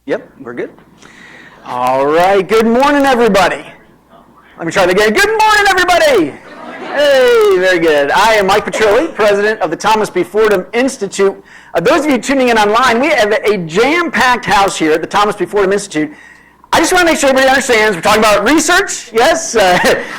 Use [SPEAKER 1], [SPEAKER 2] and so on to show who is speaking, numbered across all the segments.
[SPEAKER 1] Yep, we're good. All right, good morning, everybody. Let me try that again. Good morning, everybody. Hey, very good. I am Mike Petrilli, president of the Thomas B. Fordham Institute. Those of you tuning in online, we have a jam-packed house here at the Thomas B. Fordham Institute. I just want to make sure everybody understands we're talking about research, yes?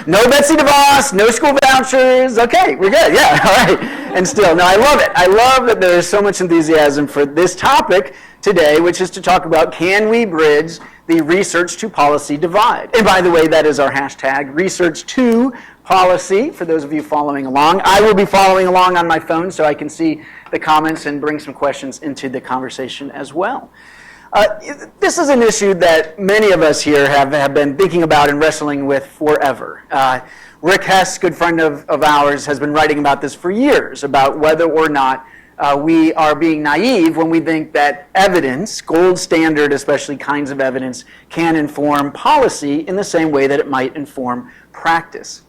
[SPEAKER 1] No Betsy DeVos, no school vouchers. Okay, we're good, yeah, all right. And still, no, I love it. I love that there's so much enthusiasm for this topic today, which is to talk about, can we bridge the research to policy divide? And by the way, that is our hashtag, research to policy, for those of you following along. I will be following along on my phone so I can see the comments and bring some questions into the conversation as well. This is an issue that many of us here have been thinking about and wrestling with forever. Rick Hess, good friend of ours, has been writing about this for years, about whether or not we are being naive when we think that evidence, gold standard especially kinds of evidence, can inform policy in the same way that it might inform practice.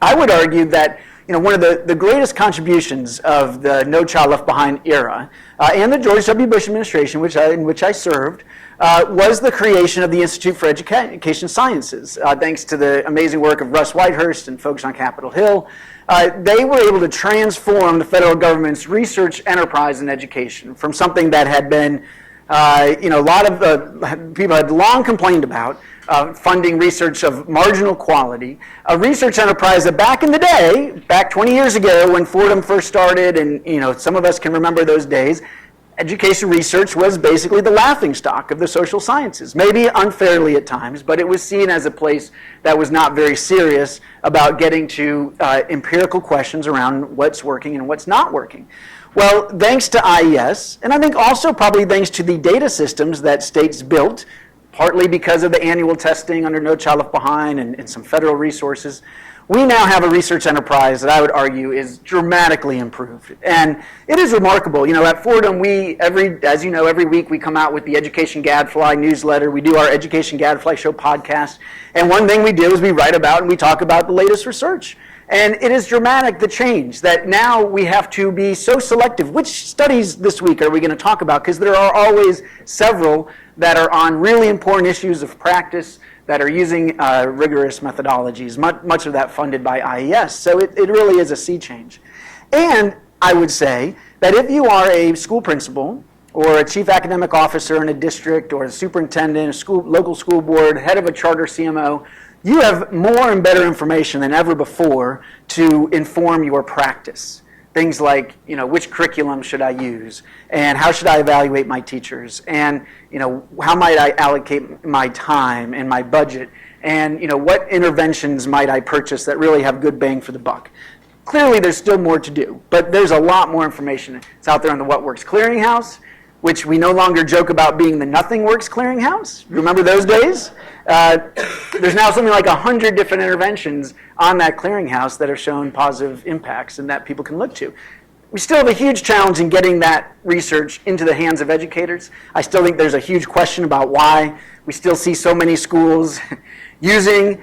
[SPEAKER 1] I would argue that one of the greatest contributions of the No Child Left Behind era and the George W. Bush administration, in which I served, was the creation of the Institute for Education Sciences. Thanks to the amazing work of Russ Whitehurst and folks on Capitol Hill, they were able to transform the federal government's research enterprise in education from something that had been, a lot of people had long complained about, funding research of marginal quality, a research enterprise that back in the day, back 20 years ago when Fordham first started, and some of us can remember those days, education research was basically the laughingstock of the social sciences, maybe unfairly at times, but it was seen as a place that was not very serious about getting to empirical questions around what's working and what's not working. Well, thanks to IES, and I think also probably thanks to the data systems that states built, partly because of the annual testing under No Child Left Behind and some federal resources, we now have a research enterprise that I would argue is dramatically improved. And it is remarkable. At Fordham, as you know, every week we come out with the Education Gadfly newsletter. We do our Education Gadfly Show podcast. And one thing we do is we write about and we talk about the latest research. And it is dramatic, the change, that now we have to be so selective. Which studies this week are we going to talk about? Because there are always several that are on really important issues of practice that are using rigorous methodologies, much of that funded by IES. So it really is a sea change. And I would say that if you are a school principal or a chief academic officer in a district or a superintendent, local school board, head of a charter CMO, you have more and better information than ever before to inform your practice. Things like, which curriculum should I use, and how should I evaluate my teachers, and how might I allocate my time and my budget, and what interventions might I purchase that really have good bang for the buck. Clearly, there's still more to do, but there's a lot more information that's out there on the What Works Clearinghouse, which we no longer joke about being the Nothing Works Clearinghouse. Remember those days? There's now something like 100 different interventions on that clearinghouse that have shown positive impacts and that people can look to. We still have a huge challenge in getting that research into the hands of educators. I still think there's a huge question about why we still see so many schools using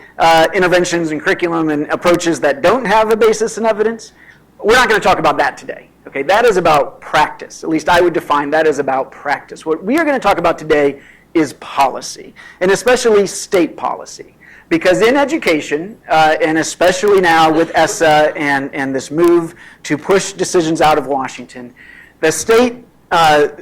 [SPEAKER 1] interventions and curriculum and approaches that don't have a basis in evidence. We're not going to talk about that today. Okay, that is about practice. At least I would define that as about practice. What we are going to talk about today is policy, and especially state policy. Because in education, and especially now with ESSA and this move to push decisions out of Washington, the state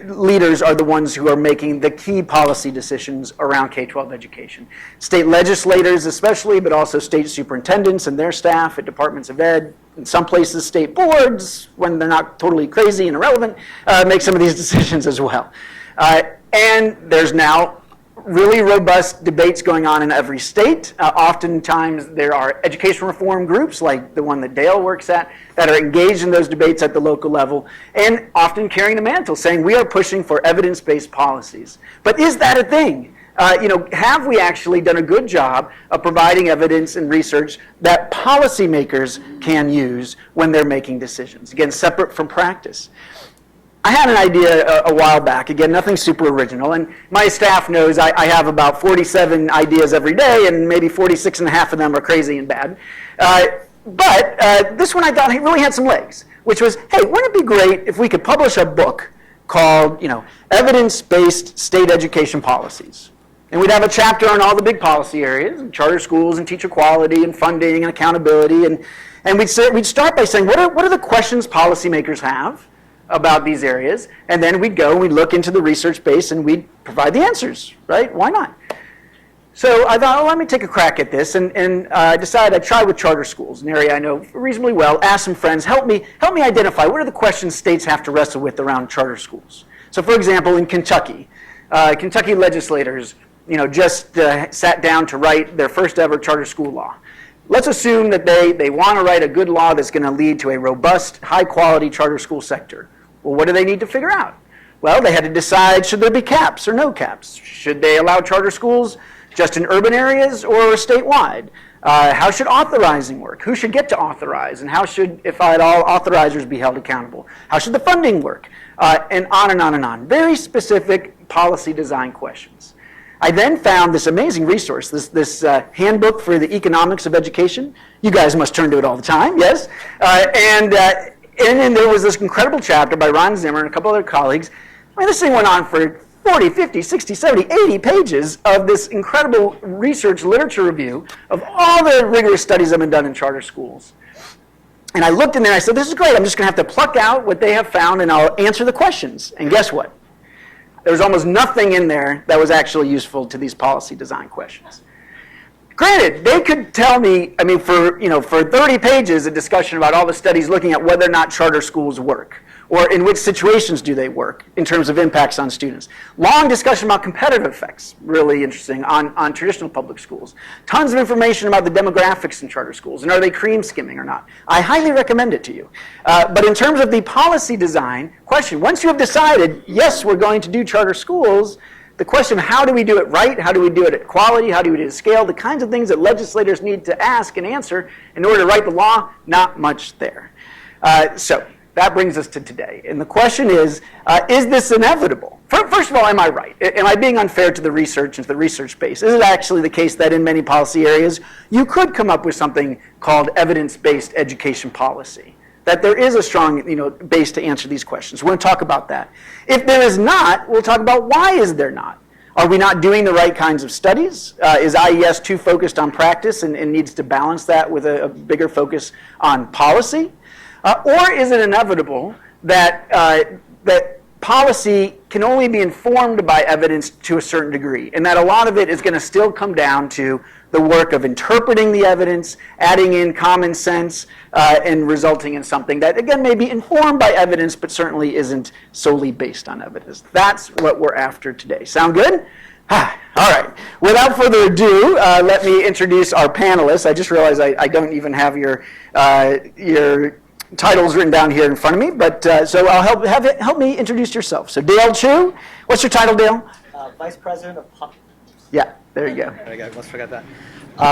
[SPEAKER 1] leaders are the ones who are making the key policy decisions around K-12 education. State legislators especially, but also state superintendents and their staff at departments of ed. In some places, state boards, when they're not totally crazy and irrelevant, make some of these decisions as well. And there's now really robust debates going on in every state. Oftentimes there are education reform groups like the one that Dale works at that are engaged in those debates at the local level and often carrying the mantle saying we are pushing for evidence-based policies. But is that a thing? Have we actually done a good job of providing evidence and research that policymakers can use when they're making decisions? Again, separate from practice. I had an idea a while back, again, nothing super original, and my staff knows I have about 47 ideas every day, and maybe 46 and a half of them are crazy and bad. But this one I thought really had some legs, which was, hey, wouldn't it be great if we could publish a book called, evidence-based state education policies. And we'd have a chapter on all the big policy areas, and charter schools and teacher quality and funding and accountability. And we'd start by saying, what are the questions policymakers have about these areas? And then we'd go and we'd look into the research base and we'd provide the answers, right? Why not? So I thought, let me take a crack at this, and I decided I'd try with charter schools, an area I know reasonably well. Ask some friends, help me identify what are the questions states have to wrestle with around charter schools. So, for example, in Kentucky, Kentucky legislators, just sat down to write their first ever charter school law. Let's assume that they want to write a good law that's going to lead to a robust, high-quality charter school sector. Well, what do they need to figure out? Well, they had to decide, should there be caps or no caps? Should they allow charter schools just in urban areas or statewide? How should authorizing work? Who should get to authorize? And how should, if at all, authorizers be held accountable? How should the funding work? And on and on and on. Very specific policy design questions. I then found this amazing resource, this handbook for the economics of education. You guys must turn to it all the time, yes? And then there was this incredible chapter by Ron Zimmer and a couple other colleagues. I mean, this thing went on for 40, 50, 60, 70, 80 pages of this incredible research literature review of all the rigorous studies that have been done in charter schools. And I looked in there and I said, this is great. I'm just going to have to pluck out what they have found and I'll answer the questions. And guess what? There was almost nothing in there that was actually useful to these policy design questions. Granted, they could tell me, for 30 pages, a discussion about all the studies looking at whether or not charter schools work, or in which situations do they work in terms of impacts on students. Long discussion about competitive effects, really interesting, on traditional public schools. Tons of information about the demographics in charter schools, and are they cream skimming or not. I highly recommend it to you. But in terms of the policy design question, once you have decided, yes, we're going to do charter schools, the question of how do we do it right, how do we do it at quality, how do we do it at scale, the kinds of things that legislators need to ask and answer in order to write the law, not much there. So that brings us to today. And the question is this inevitable? First of all, am I right? Am I being unfair to the research and to the research base? Is it actually the case that in many policy areas you could come up with something called evidence-based education policy? That there is a strong base to answer these questions. We're going to talk about that. If there is not, we'll talk about why is there not. Are we not doing the right kinds of studies? Is IES too focused on practice and needs to balance that with a bigger focus on policy? Or is it inevitable that that policy can only be informed by evidence to a certain degree, and that a lot of it is going to still come down to the work of interpreting the evidence, adding in common sense, and resulting in something that, again, may be informed by evidence, but certainly isn't solely based on evidence. That's what we're after today. Sound good? All right. Without further ado, let me introduce our panelists. I just realized I don't even have your titles written down here in front of me, but so I'll help me introduce yourself. So Dale Chu, what's your title, Dale?
[SPEAKER 2] Vice President of
[SPEAKER 1] Yeah, there you go.
[SPEAKER 2] There you go. Almost forgot that.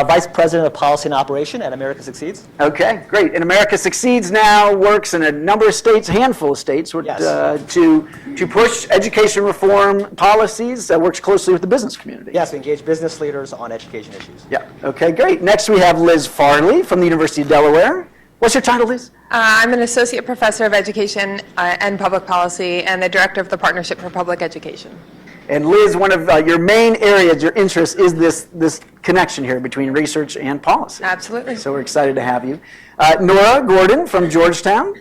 [SPEAKER 2] Vice President of Policy and Operation at America Succeeds.
[SPEAKER 1] Okay, great. And America Succeeds now works in a number of states, a handful of states,
[SPEAKER 2] Yes.
[SPEAKER 1] to push education reform policies. Works closely with the business community.
[SPEAKER 2] Yes, we engage business leaders on education issues.
[SPEAKER 1] Yeah. Okay, great. Next we have Liz Farley from the University of Delaware. What's your title, Liz?
[SPEAKER 3] I'm an associate professor of education and public policy and the director of the Partnership for Public Education.
[SPEAKER 1] And Liz, one of your main areas, your interest, is this connection here between research and policy.
[SPEAKER 3] Absolutely.
[SPEAKER 1] So we're excited to have you. Nora Gordon from Georgetown.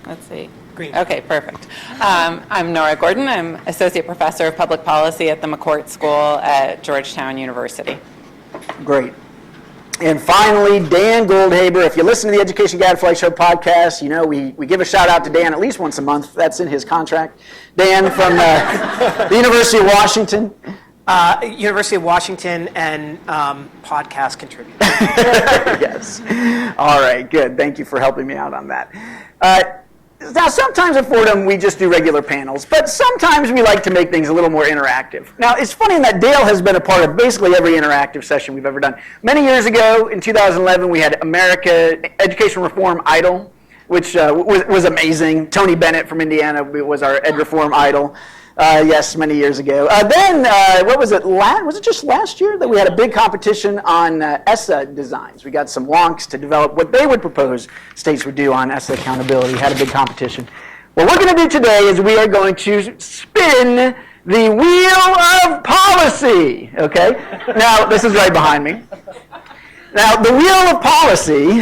[SPEAKER 4] Let's see. Green. Okay, perfect. I'm Nora Gordon. I'm associate professor of public policy at the McCourt School at Georgetown University.
[SPEAKER 1] Great. And finally, Dan Goldhaber. If you listen to the Education Gadfly Show podcast, you know we give a shout out to Dan at least once a month. That's in his contract. Dan from the University of Washington.
[SPEAKER 5] University of Washington and podcast contributor.
[SPEAKER 1] Yes. All right, good. Thank you for helping me out on that. Now, sometimes at Fordham, we just do regular panels, but sometimes we like to make things a little more interactive. Now, it's funny that Dale has been a part of basically every interactive session we've ever done. Many years ago, in 2011, we had America Education Reform Idol, which was amazing. Tony Bennett from Indiana was our Ed Reform Idol. Yes, many years ago. Then, what was it? Was it just last year that we had a big competition on ESSA designs? We got some wonks to develop what they would propose states would do on ESSA accountability. Had a big competition. What we're going to do today is we are going to spin the wheel of policy. Okay? Now, this is right behind me. Now, the wheel of policy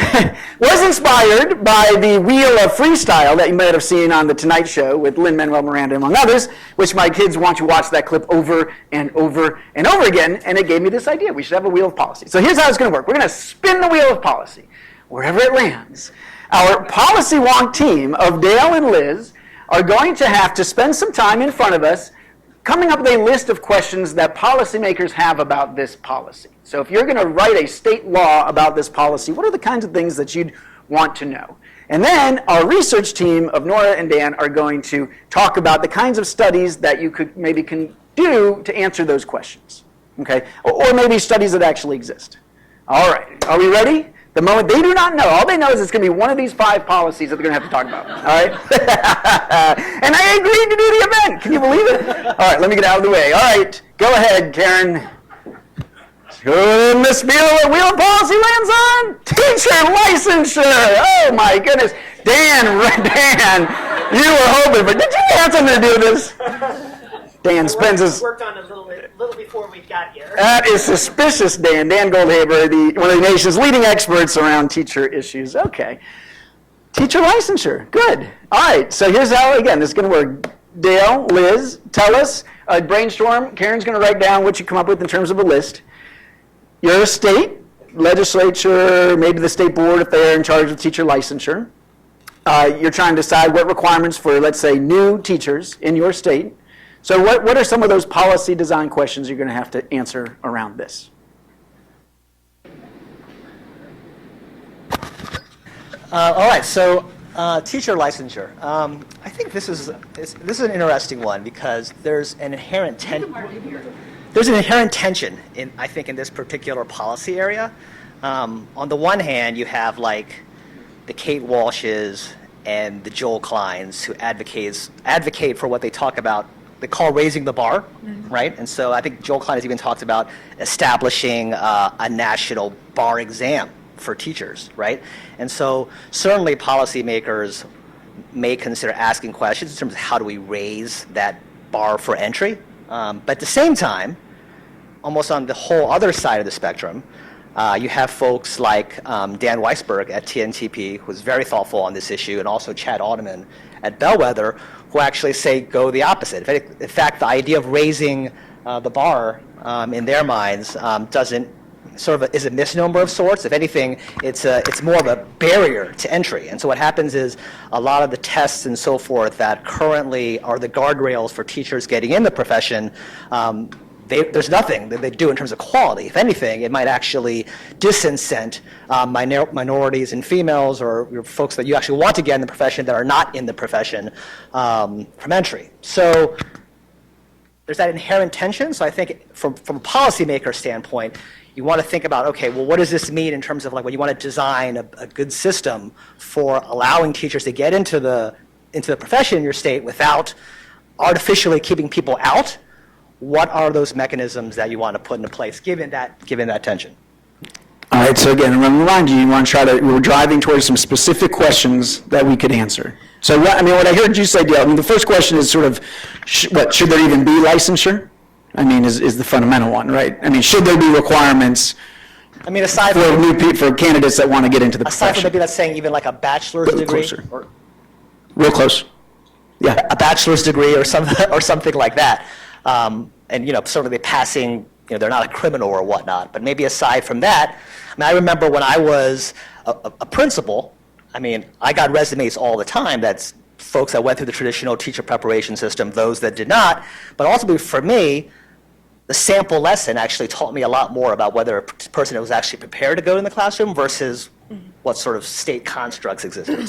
[SPEAKER 1] was inspired by the wheel of freestyle that you might have seen on The Tonight Show with Lin-Manuel Miranda, among others, which my kids want to watch that clip over and over and over again, and it gave me this idea. We should have a wheel of policy. So here's how it's going to work. We're going to spin the wheel of policy. Wherever it lands, our policy wonk team of Dale and Liz are going to have to spend some time in front of us coming up with a list of questions that policymakers have about this policy. So if you're going to write a state law about this policy, what are the kinds of things that you'd want to know? And then our research team of Nora and Dan are going to talk about the kinds of studies that you could maybe can do to answer those questions, okay? Or maybe studies that actually exist. All right, are we ready? The moment they do not know, all they know is it's going to be one of these 5 policies that they're going to have to talk about. All right? And I agreed to do the event. Can you believe it? All right, let me get out of the way. All right, go ahead, Karen. Miss Beal, wheel of policy lands on teacher licensure. Oh my goodness, Dan, you were hoping, but did you have something to do with this? Dan spends his...
[SPEAKER 5] Worked on it a little before we got here.
[SPEAKER 1] That is suspicious, Dan. Dan Goldhaber, one of the nation's leading experts around teacher issues. Okay. Teacher licensure. Good. All right. So here's how, again, this is going to work. Dale, Liz, tell us, brainstorm. Karen's going to write down what you come up with in terms of a list. You're a state, legislature, maybe the state board if they're in charge of teacher licensure. You're trying to decide what requirements for, let's say, new teachers in your state. So what are some of those policy design questions you're going to have to answer around this?
[SPEAKER 2] All right, so teacher licensure. I think this is an interesting one because there's an inherent tension in this particular policy area. On the one hand, you have like the Kate Walshes and the Joel Kleins who advocate for what they talk about. They call raising the bar, right? And so I think Joel Klein has even talked about establishing a national bar exam for teachers, right? And so certainly policymakers may consider asking questions in terms of how do we raise that bar for entry. But at the same time, almost on the whole other side of the spectrum, you have folks like Dan Weisberg at TNTP, who's very thoughtful on this issue, and also Chad Alderman at Bellwether, who actually say go the opposite. In fact, the idea of raising the bar in their minds is a misnomer of sorts. If anything, it's more of a barrier to entry. And so what happens is a lot of the tests and so forth that currently are the guardrails for teachers getting in the profession, there's nothing that they do in terms of quality. If anything, it might actually disincent minorities and females or folks that you actually want to get in the profession that are not in the profession from entry. So there's that inherent tension. So I think from a policymaker standpoint, you want to think about, okay, well, what does this mean in terms of like when you want to design a good system for allowing teachers to get into the profession in your state without artificially keeping people out? What are those mechanisms that you want to put into place given that tension?
[SPEAKER 1] All right, so again, I'm going to remind you, we're driving towards some specific questions that we could answer. So what I heard you say, Dale, the first question is sort of, should there even be licensure? Is the fundamental one, right? Should there be requirements
[SPEAKER 2] aside
[SPEAKER 1] for candidates that want to get into the profession?
[SPEAKER 2] Aside from maybe that's saying even like a bachelor's degree?
[SPEAKER 1] Closer. Real close. Yeah.
[SPEAKER 2] A bachelor's degree or something like that. And certainly passing, they're not a criminal or whatnot, but maybe aside from that, I remember when I was a principal, I got resumes all the time. That's folks that went through the traditional teacher preparation system, those that did not. But ultimately for me, the sample lesson actually taught me a lot more about whether a person was actually prepared to go in the classroom versus what sort of state constructs existed.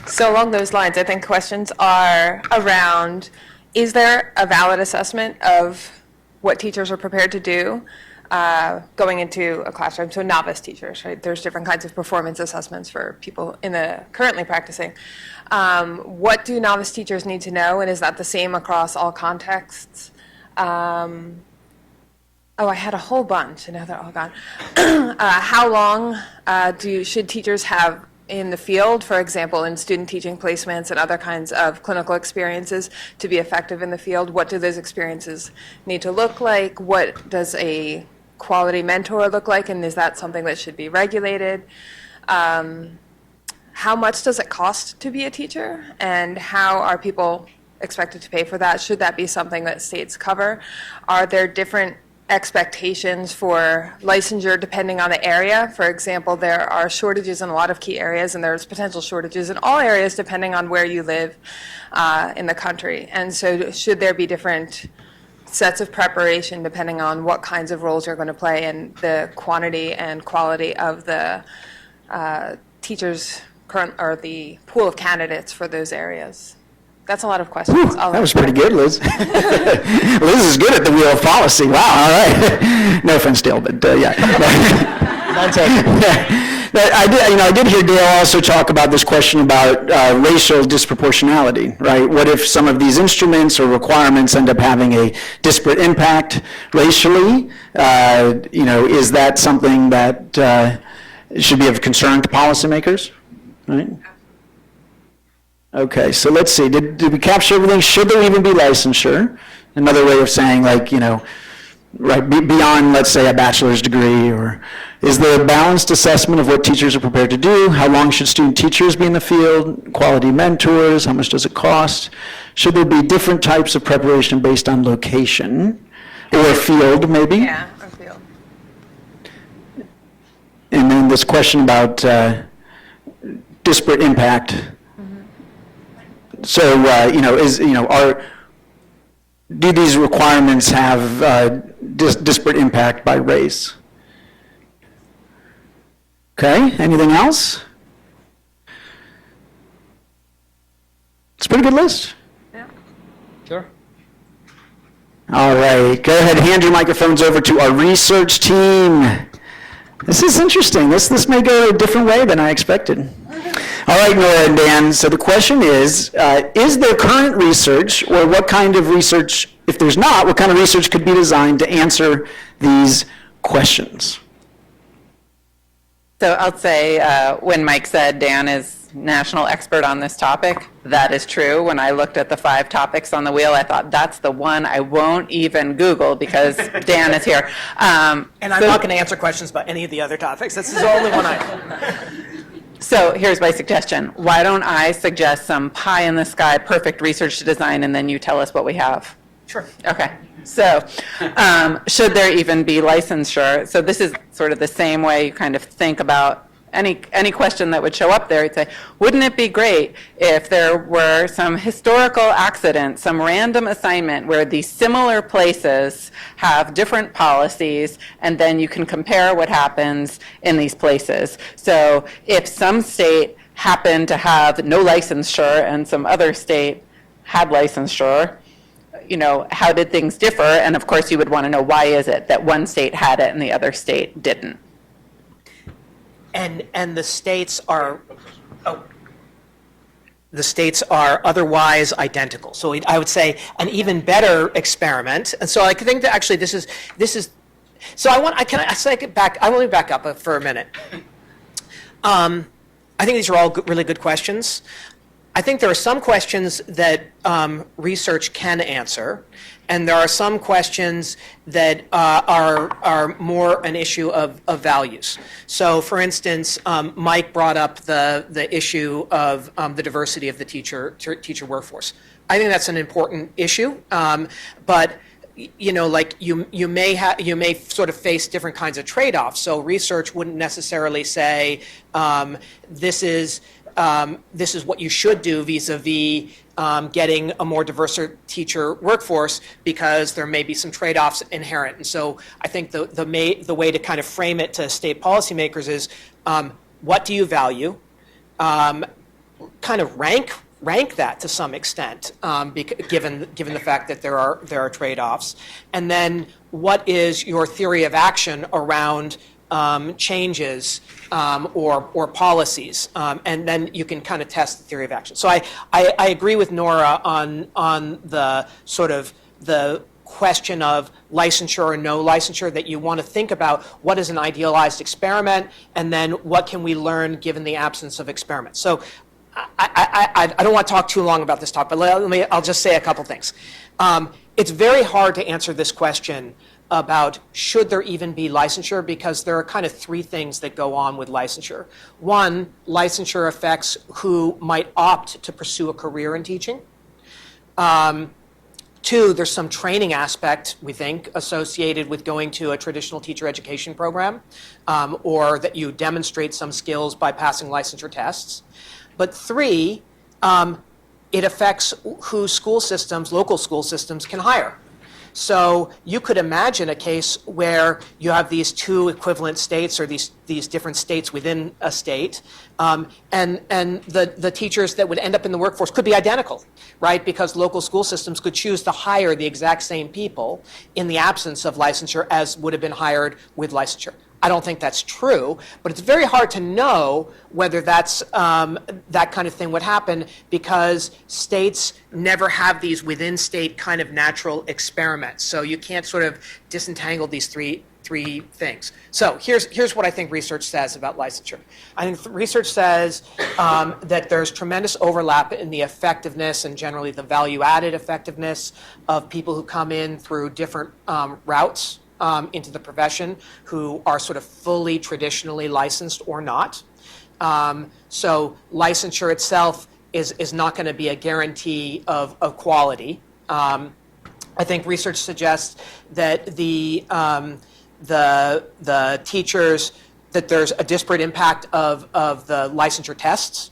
[SPEAKER 3] So along those lines, I think questions are around, is there a valid assessment of what teachers are prepared to do? going into a classroom, so novice teachers, right? There's different kinds of performance assessments for people in the currently practicing. What do novice teachers need to know, and is that the same across all contexts? Oh, I had a whole bunch, and now they're all gone. How long should teachers have in the field, for example, in student teaching placements and other kinds of clinical experiences to be effective in the field? What do those experiences need to look like? What does a quality mentor look like, and is that something that should be regulated? How much does it cost to be a teacher, and how are people expected to pay for that? Should that be something that states cover? Are there different expectations for licensure depending on the area? For example, there are shortages in a lot of key areas, and there's potential shortages in all areas depending on where you live in the country. And so should there be different sets of preparation depending on what kinds of roles you're going to play and the quantity and quality of the teachers current, or the pool of candidates for those areas? That's a lot of questions.
[SPEAKER 1] That was pretty good, Liz. Liz is good at the wheel of policy. Wow, all right. No offense, Dale, but yeah.
[SPEAKER 2] None taken.
[SPEAKER 1] I did hear Dale also talk about this question about racial disproportionality, right? What if some of these instruments or requirements end up having a disparate impact racially? Is that something that should be of concern to policymakers, right? Okay, so let's see. Did we capture everything? Should there even be licensure? Another way of saying, like, right beyond, let's say, a bachelor's degree, or is there a balanced assessment of what teachers are prepared to do? How long should student teachers be in the field? Quality mentors? How much does it cost? Should there be different types of preparation based on location or field, maybe?
[SPEAKER 3] Yeah, or field.
[SPEAKER 1] And then this question about disparate impact. So, do these requirements have disparate impact by race? Okay, anything else? It's a pretty good list.
[SPEAKER 3] Yeah.
[SPEAKER 2] Sure.
[SPEAKER 1] All right, go ahead, hand your microphones over to our research team. This is interesting. This may go a different way than I expected. All right, Nora and Dan, so the question is there current research, or what kind of research, if there's not, what kind of research could be designed to answer these questions?
[SPEAKER 4] So I'll say, when Mike said Dan is national expert on this topic, that is true. When I looked at the 5 topics on the wheel, I thought, that's the one I won't even Google because Dan is here.
[SPEAKER 5] And I'm not going to answer questions about any of the other topics. This is the only one I...
[SPEAKER 4] So here's my suggestion. Why don't I suggest some pie-in-the-sky perfect research to design, and then you tell us what we have?
[SPEAKER 5] Sure.
[SPEAKER 4] Okay. So should there even be licensure? So this is sort of the same way you kind of think about any question that would show up there. You'd say, wouldn't it be great if there were some historical accident, some random assignment where these similar places have different policies, and then you can compare what happens in these places. So if some state happened to have no licensure and some other state had licensure, how did things differ? And of course, you would want to know, why is it that one state had it and the other state didn't?
[SPEAKER 5] And the states are, the states are otherwise identical. So I would say an even better experiment. And so I think that actually this is. So I want to back up for a minute. I think these are all really good questions. I think there are some questions that research can answer, and there are some questions that are more an issue of values. So, for instance, Mike brought up the issue of the diversity of the teacher workforce. I think that's an important issue, but you may sort of face different kinds of trade-offs. So research wouldn't necessarily say this is what you should do vis-a-vis getting a more diverse teacher workforce, because there may be some trade-offs inherent. And so I think the way to kind of frame it to state policymakers is, what do you value? Kind of rank rank that to some extent, given the fact that there are trade-offs? And then what is your theory of action around changes or policies? And then you can kind of test the theory of action. So I agree with Nora on the sort of the question of licensure or no licensure, that you want to think about what is an idealized experiment, and then what can we learn given the absence of experiments. So I don't want to talk too long about this talk, but I'll just say a couple things. It's very hard to answer this question about should there even be licensure, because there are kind of three things that go on with licensure. One, licensure affects who might opt to pursue a career in teaching. Two, there's some training aspect, we think, associated with going to a traditional teacher education program, or that you demonstrate some skills by passing licensure tests. But three, it affects who school systems, local school systems, can hire. So you could imagine a case where you have these two equivalent states, or these different states within a state, and the teachers that would end up in the workforce could be identical, right? Because local school systems could choose to hire the exact same people in the absence of licensure as would have been hired with licensure. I don't think that's true, but it's very hard to know whether that's that kind of thing would happen, because states never have these within state kind of natural experiments. So you can't sort of disentangle these three things. So here's what I think research says about licensure. I think research says that there's tremendous overlap in the effectiveness and generally the value-added effectiveness of people who come in through different routes into the profession, who are sort of fully traditionally licensed or not. So licensure itself is not going to be a guarantee of quality. I think research suggests that the teachers, that there's a disparate impact of the licensure tests.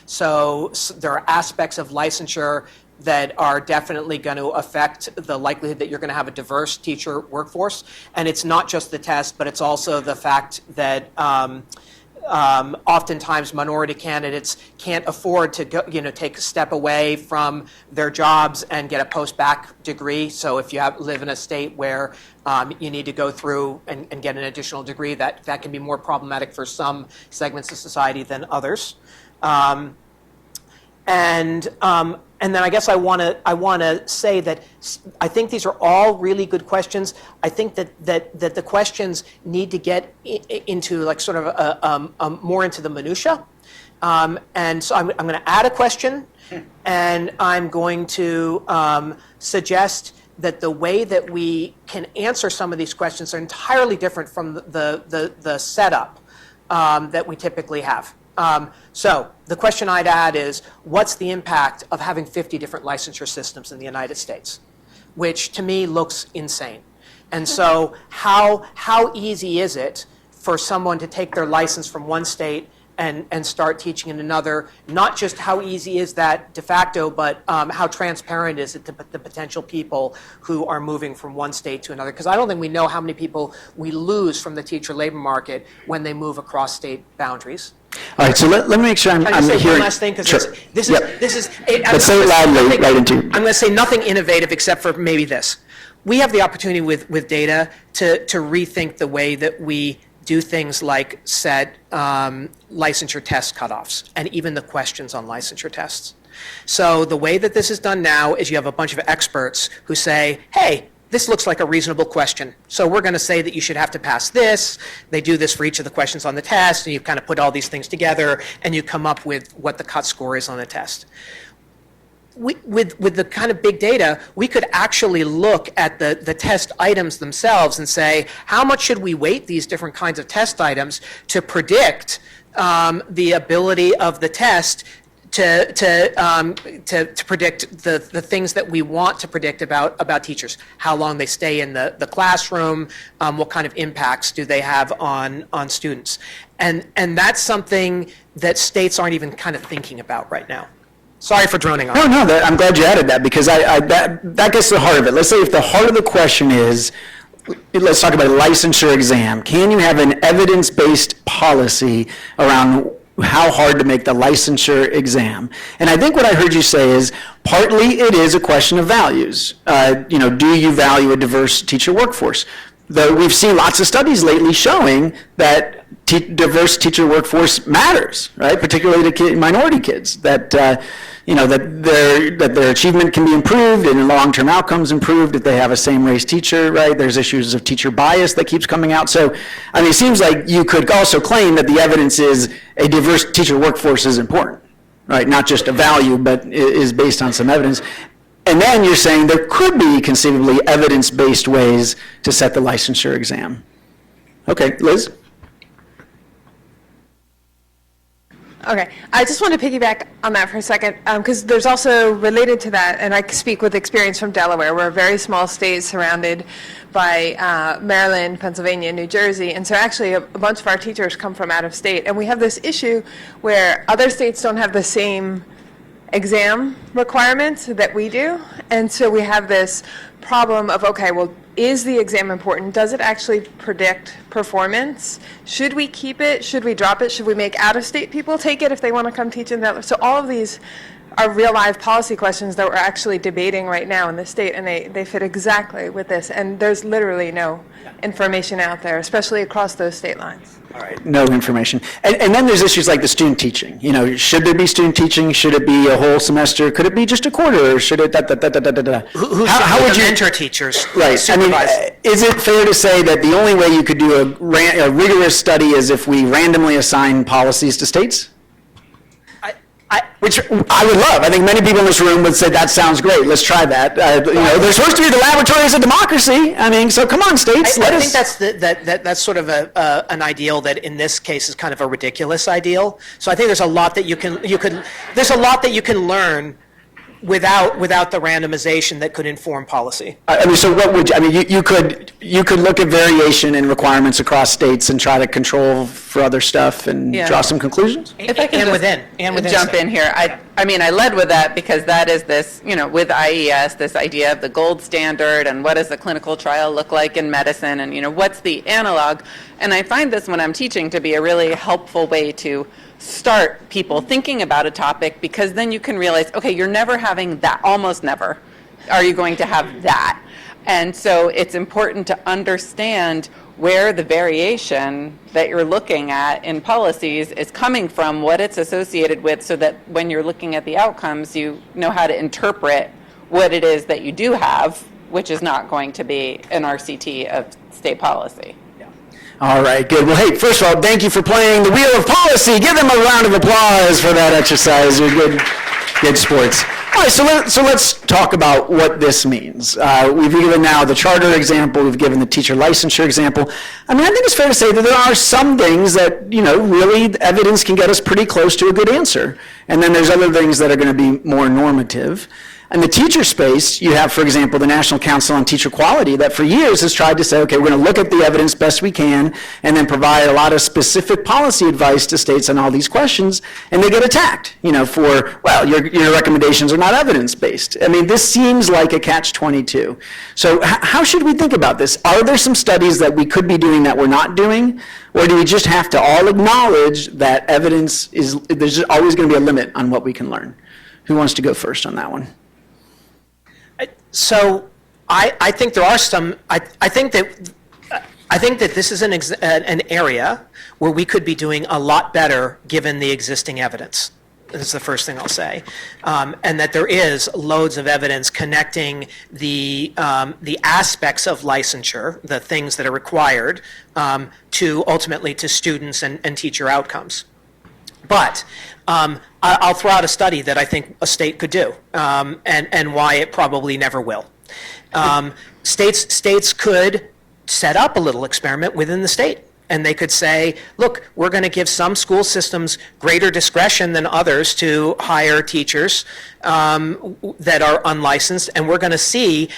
[SPEAKER 5] So there are aspects of licensure that are definitely going to affect the likelihood that you're going to have a diverse teacher workforce. And it's not just the test, but it's also the fact that oftentimes minority candidates can't afford to go, take a step away from their jobs and get a post-bac degree. So if you live in a state where you need to go through and get an additional degree, that can be more problematic for some segments of society than others. And then I guess I want to say that I think these are all really good questions. I think that the questions need to get into like sort of more into the minutia. And so I'm going to add a question, and I'm going to suggest that the way that we can answer some of these questions are entirely different from the setup that we typically have. So the question I'd add is, what's the impact of having 50 different licensure systems in the United States? Which to me looks insane. And so how easy is it for someone to take their license from one state and start teaching in another? Not just how easy is that de facto, but how transparent is it to the potential people who are moving from one state to another? Because I don't think we know how many people we lose from the teacher labor market when they move across state boundaries.
[SPEAKER 1] All right, so let me make sure I'm
[SPEAKER 5] Can I say
[SPEAKER 1] hearing.
[SPEAKER 5] one last thing? Because
[SPEAKER 1] Sure.
[SPEAKER 5] this is.
[SPEAKER 1] Let's say it loudly, right into.
[SPEAKER 5] I'm going to say nothing innovative except for maybe this. We have the opportunity with data to rethink the way that we do things like set licensure test cutoffs and even the questions on licensure tests. So the way that this is done now is you have a bunch of experts who say, hey, this looks like a reasonable question. So we're going to say that you should have to pass this. They do this for each of the questions on the test, and you kind of put all these things together, and you come up with what the cut score is on the test. With the kind of big data, we could actually look at the test items themselves and say, how much should we weight these different kinds of test items to predict the ability of the test to predict the things that we want to predict about teachers, how long they stay in the classroom, what kind of impacts do they have on students. And that's something that states aren't even kind of thinking about right now. Sorry for droning on.
[SPEAKER 1] No, I'm glad you added that, because that gets to the heart of it. Let's say if the heart of the question is, let's talk about a licensure exam. Can you have an evidence-based policy around how hard to make the licensure exam. And I think what I heard you say is partly it is a question of values. Do you value a diverse teacher workforce? Though we've seen lots of studies lately showing that diverse teacher workforce matters, right? Particularly to minority kids, that their achievement can be improved and long-term outcomes improved if they have a same-race teacher, right? There's issues of teacher bias that keeps coming out. So, I mean, it seems like you could also claim that the evidence is a diverse teacher workforce is important, right? Not just a value, but is based on some evidence. And then you're saying there could be conceivably evidence-based ways to set the licensure exam. Okay, Liz?
[SPEAKER 3] Okay, I just want to piggyback on that for a second, because there's also related to that, and I speak with experience from Delaware. We're a very small state surrounded by Maryland, Pennsylvania, New Jersey, and so actually a bunch of our teachers come from out of state, and we have this issue where other states don't have the same exam requirements that we do, and so we have this problem of, okay, well, is the exam important? Does it actually predict performance? Should we keep it? Should we drop it? Should we make out-of-state people take it if they want to come teach in that? So all of these are real live policy questions that we're actually debating right now in the state, and they fit exactly with this. And there's literally no information out there, especially across those state lines.
[SPEAKER 1] All right, no information. And then there's issues like the student teaching. Should there be student teaching? Should it be a whole semester? Could it be just a quarter? Or should it
[SPEAKER 5] How would you mentor teachers?
[SPEAKER 1] Right.
[SPEAKER 5] Supervise?
[SPEAKER 1] I mean, is it fair to say that the only way you could do a rigorous study is if we randomly assign policies to states? Which I would love. I think many people in this room would say that sounds great. Let's try that. They're supposed to be the laboratories of democracy. I mean, so come on, states.
[SPEAKER 5] I think that's sort of an ideal that in this case is kind of a ridiculous ideal. So I think there's a lot that you can learn without the randomization that could inform policy.
[SPEAKER 1] I mean, so what would you could look at variation in requirements across states and try to control for other stuff and draw some conclusions?
[SPEAKER 4] If I can
[SPEAKER 5] And
[SPEAKER 4] just
[SPEAKER 5] within
[SPEAKER 4] jump
[SPEAKER 5] state.
[SPEAKER 4] in here, I mean, I led with that because that is this, with IES, this idea of the gold standard and what does the clinical trial look like in medicine and, what's the analog. And I find this when I'm teaching to be a really helpful way to start people thinking about a topic, because then you can realize, okay, you're never having that, almost never are you going to have that. And so it's important to understand where the variation that you're looking at in policies is coming from, what it's associated with, so that when you're looking at the outcomes, you know how to interpret what it is that you do have, which is not going to be an RCT of state policy.
[SPEAKER 1] All right, good. Well, hey, first of all, thank you for playing the Wheel of Policy. Give them a round of applause for that exercise. You're good sports. All right, so let's talk about what this means. We've given now the charter example. We've given the teacher licensure example. I mean, I think it's fair to say that there are some things that, really evidence can get us pretty close to a good answer. And then there's other things that are going to be more normative. In the teacher space, you have, for example, the National Council on Teacher Quality that for years has tried to say, okay, we're going to look at the evidence best we can and then provide a lot of specific policy advice to states on all these questions, and they get attacked, your recommendations are not evidence-based. I mean, this seems like a catch-22. So how should we think about this? Are there some studies that we could be doing that we're not doing, or do we just have to all acknowledge that evidence there's always going to be a limit on what we can learn? Who wants to go first on that one?
[SPEAKER 5] So I think there are some. I think that this is an area where we could be doing a lot better given the existing evidence. This is the first thing I'll say, and that there is loads of evidence connecting the aspects of licensure, the things that are required, to ultimately to students and teacher outcomes. But I'll throw out a study that I think a state could do, and why it probably never will. States could set up a little experiment within the state, and they could say, look, we're going to give some school systems greater discretion than others to hire teachers that are unlicensed, and we're going to see,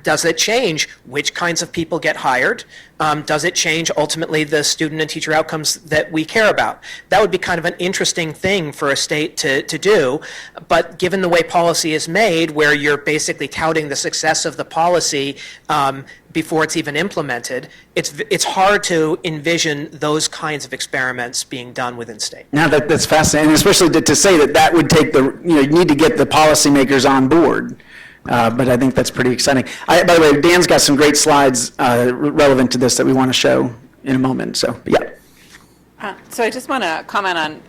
[SPEAKER 5] does it change which kinds of people get hired, Does it change ultimately the student and teacher outcomes that we care about? That would be kind of an interesting thing for a state to do, but given the way policy is made, where you're basically touting the success of the policy before it's even implemented, it's hard to envision those kinds of experiments being done within state.
[SPEAKER 1] Now that's fascinating, especially to say that would take you need to get the policymakers on board. But I think that's pretty exciting. By the way, Dan's got some great slides relevant to this that we want to show in a moment. So, yeah.
[SPEAKER 4] So I just want to comment on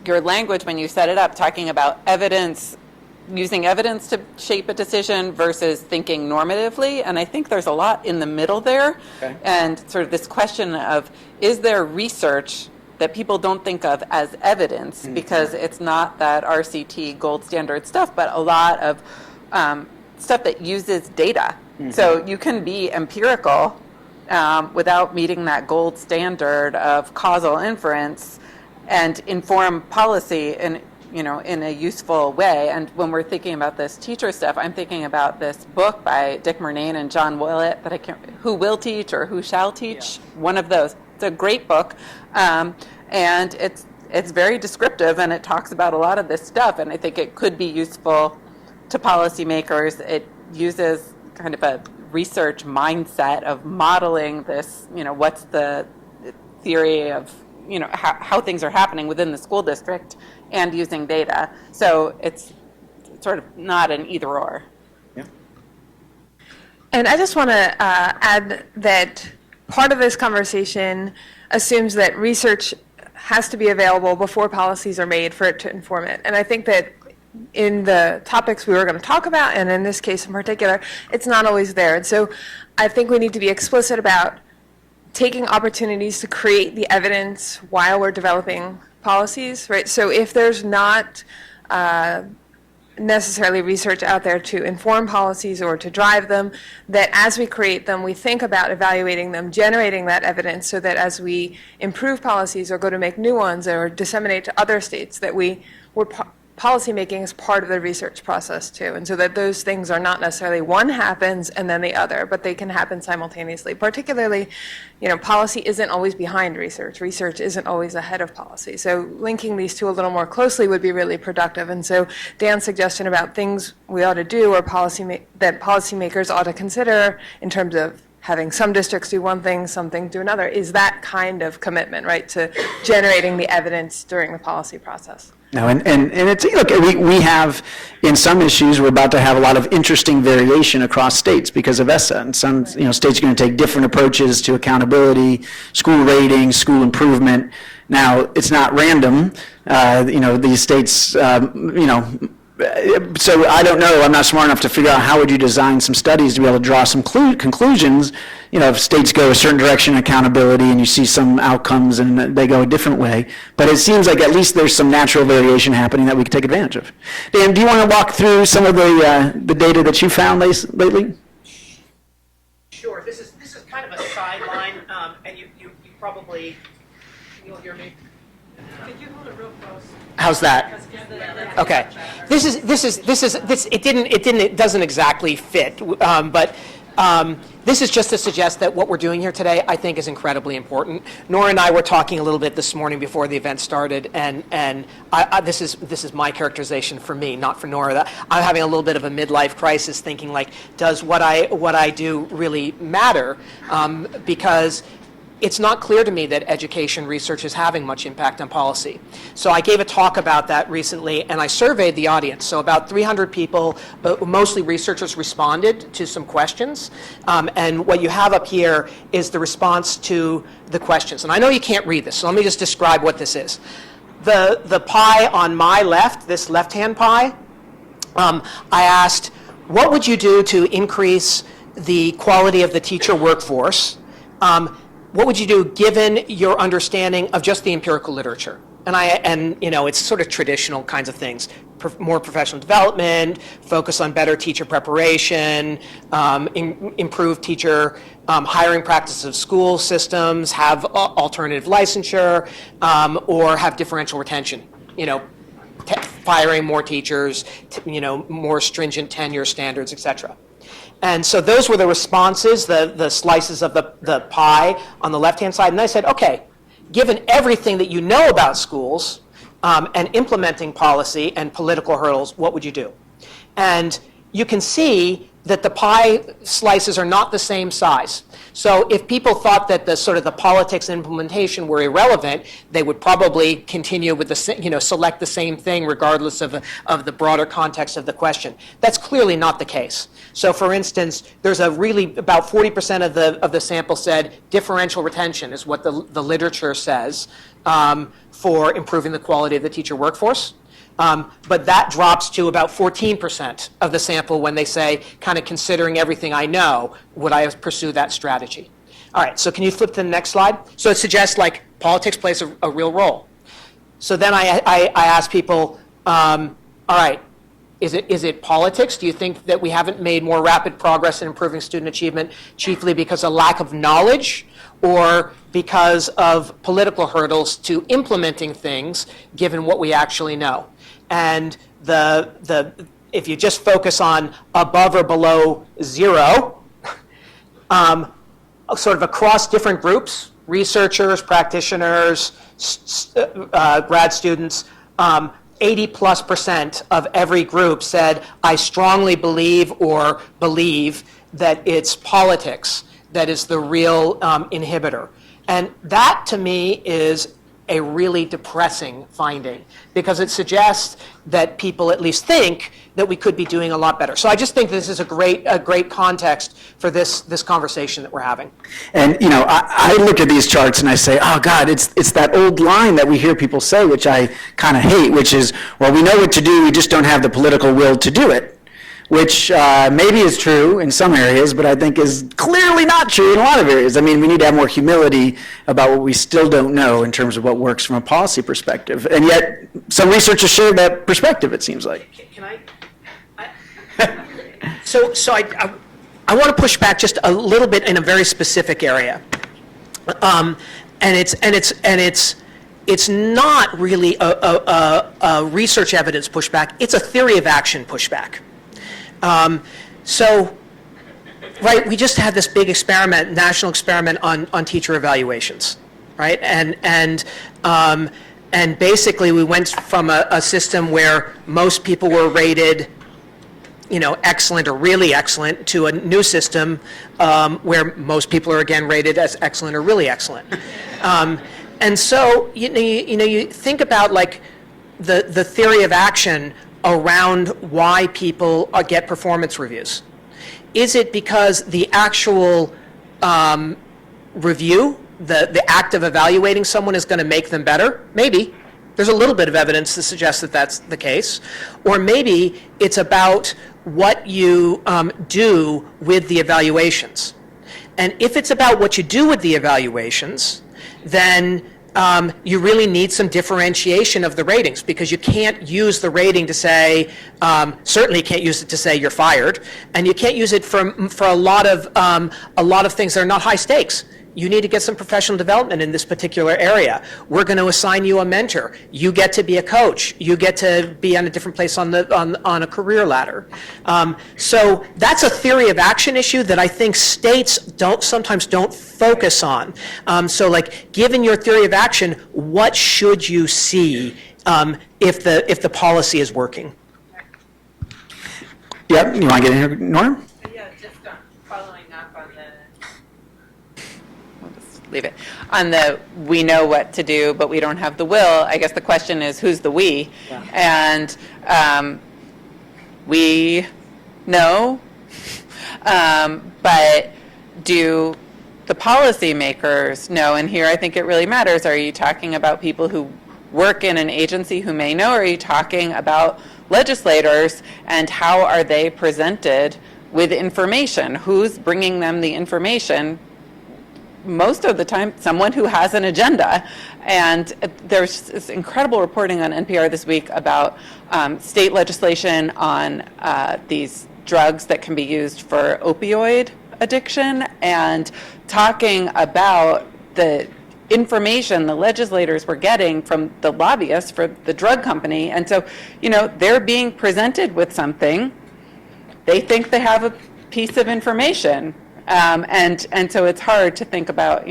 [SPEAKER 4] your language when you set it up, talking about evidence, using evidence to shape a decision versus thinking normatively. And I think there's a lot in the middle there. Okay. And sort of this question of, is there research that people don't think of as evidence, because it's not that RCT gold standard stuff, but a lot of stuff that uses data. So you can be empirical without meeting that gold standard of causal inference and inform policy in a useful way. And when we're thinking about this teacher stuff, I'm thinking about this book by Dick Murnane and John Willett that Who Will Teach or Who Shall Teach, one of those. It's a great book, and it's very descriptive, and it talks about a lot of this stuff, and I think it could be useful to policymakers. It uses kind of a research mindset of modeling this, what's the theory of, how things are happening within the school district and using data. So it's sort of not an either or.
[SPEAKER 1] Yeah.
[SPEAKER 3] And I just want to add that part of this conversation assumes that research has to be available before policies are made for it to inform it. And I think that in the topics we were going to talk about, and in this case in particular, it's not always there. And so I think we need to be explicit about taking opportunities to create the evidence while we're developing policies, right? So if there's not necessarily research out there to inform policies or to drive them, that as we create them, we think about evaluating them, generating that evidence, so that as we improve policies or go to make new ones or disseminate to other states, that we're policymaking is part of the research process too, and so that those things are not necessarily one happens and then the other, but they can happen simultaneously. Particularly, policy isn't always behind research. Research isn't always ahead of policy. So linking these two a little more closely would be really productive. And so Dan's suggestion about things we ought to do or that policymakers ought to consider in terms of having some districts do one thing, some things do another, is that kind of commitment, right, to generating the evidence during the policy process.
[SPEAKER 1] No, and it's, look, we have, in some issues, we're about to have a lot of interesting variation across states because of ESSA. And some, states are going to take different approaches to accountability, school ratings, school improvement. Now, it's not random. These states, so I don't know, I'm not smart enough to figure out how would you design some studies to be able to draw some conclusions. If states go a certain direction in accountability and you see some outcomes and they go a different way. But it seems like at least there's some natural variation happening that we can take advantage of. Dan, do you want to walk through some of the data that you found lately?
[SPEAKER 5] Sure. This is kind of a sideline, and you probably, you'll hear me. Could you hold it real close? How's that? Okay. It doesn't exactly fit, but this is just to suggest that what we're doing here today, I think, is incredibly important. Nora and I were talking a little bit this morning before the event started, and this is my characterization for me, not for Nora. That I'm having a little bit of a midlife crisis, thinking like, does what I do really matter? Because it's not clear to me that education research is having much impact on policy. So I gave a talk about that recently, and I surveyed the audience. So about 300 people, mostly researchers, responded to some questions. And what you have up here is the response to the questions. And I know you can't read this, so let me just describe what this is. The pie on my left, this left-hand pie, I asked, what would you do to increase the quality of the teacher workforce? What would you do given your understanding of just the empirical literature? And it's sort of traditional kinds of things. More professional development, focus on better teacher preparation, improve teacher hiring practices of school systems, have alternative licensure, or have differential retention. Firing more teachers, more stringent tenure standards, et cetera. And so those were the responses, the slices of the pie on the left-hand side. And I said, okay, given everything that you know about schools and implementing policy and political hurdles, what would you do? And you can see that the pie slices are not the same size. So if people thought that the sort of the politics and implementation were irrelevant, they would probably continue with the, select the same thing regardless of the broader context of the question. That's clearly not the case. So for instance, there's about 40% of the sample said differential retention is what the literature says for improving the quality of the teacher workforce. But that drops to about 14% of the sample when they say, kind of considering everything I know, would I pursue that strategy? All right, so can you flip to the next slide? So it suggests like politics plays a real role. So then I ask people, all right, is it politics? Do you think that we haven't made more rapid progress in improving student achievement chiefly because of lack of knowledge or because of political hurdles to implementing things given what we actually know? And if you just focus on above or below 0, sort of across different groups, researchers, practitioners, grad students, 80+% of every group said, I strongly believe or believe that it's politics that is the real inhibitor. And that, to me, is a really depressing finding because it suggests that people at least think that we could be doing a lot better. So I just think this is a great context for this conversation that we're having.
[SPEAKER 1] And I look at these charts and I say, oh God, it's that old line that we hear people say, which I kind of hate, which is, well, we know what to do, we just don't have the political will to do it. Which maybe is true in some areas, but I think is clearly not true in a lot of areas. I mean, we need to have more humility about what we still don't know in terms of what works from a policy perspective. And yet, some researchers share that perspective, it seems like.
[SPEAKER 5] Can So I want to push back just a little bit in a very specific area. And it's not really a research evidence pushback, it's a theory of action pushback. Right, we just had this big experiment, national experiment on teacher evaluations, right? And basically we went from a system where most people were rated, excellent or really excellent to a new system where most people are again rated as excellent or really excellent. And so, you think about like the theory of action around why people get performance reviews. Is it because the actual review, the act of evaluating someone is going to make them better? Maybe. There's a little bit of evidence to suggest that that's the case. Or maybe it's about what you do with the evaluations. And if it's about what you do with the evaluations, then you really need some differentiation of the ratings because you can't use the rating to say, certainly you can't use it to say you're fired, and you can't use it for a lot of things that are not high stakes. You need to get some professional development in this particular area. We're going to assign you a mentor. You get to be a coach. You get to be on a different place on a career ladder. So that's a theory of action issue that I think states sometimes don't focus on. So like, given your theory of action, what should you see if the policy is working?
[SPEAKER 1] Yep, you want to get in here, Norm?
[SPEAKER 4] Yeah, just following up on leave it. On the we know what to do, but we don't have the will, I guess the question is, who's the we? Yeah. And we know, but do the policymakers know? And here I think it really matters. Are you talking about people who work in an agency who may know, or are you talking about legislators, and how are they presented with information? Who's bringing them the information? Most of the time, someone who has an agenda. And there's this incredible reporting on NPR this week about state legislation on these drugs that can be used for opioid addiction, and talking about the information the legislators were getting from the lobbyists for the drug company. And so, they're being presented with something. They think they have a piece of information. And so it's hard to think about,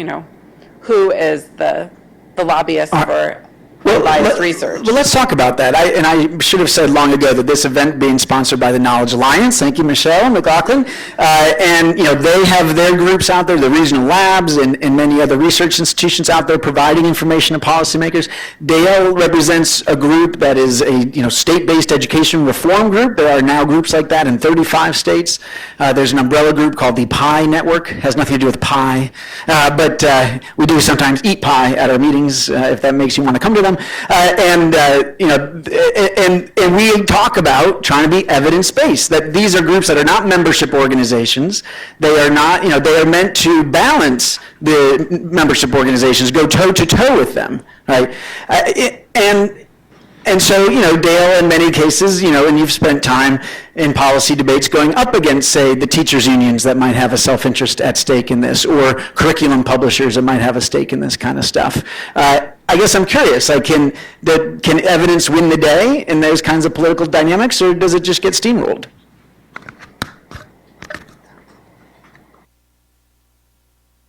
[SPEAKER 4] who is the lobbyist for biased research.
[SPEAKER 1] Well, let's talk about that. I should have said long ago that this event being sponsored by the Knowledge Alliance. Thank you, Michelle McLaughlin. And they have their groups out there, the regional labs, and many other research institutions out there providing information to policymakers. Dale represents a group that is a state-based education reform group. There are now groups like that in 35 states. There's an umbrella group called the Pie Network. It has nothing to do with pie, but we do sometimes eat pie at our meetings if that makes you want to come to them. And we talk about trying to be evidence-based, that these are groups that are not membership organizations. They are not, they are meant to balance the membership organizations, go toe-to-toe with them, right? And so, Dale, in many cases, and you've spent time in policy debates going up against, say, the teachers' unions that might have a self-interest at stake in this, or curriculum publishers that might have a stake in this kind of stuff. I guess I'm curious, can evidence win the day in those kinds of political dynamics, or does it just get steamrolled?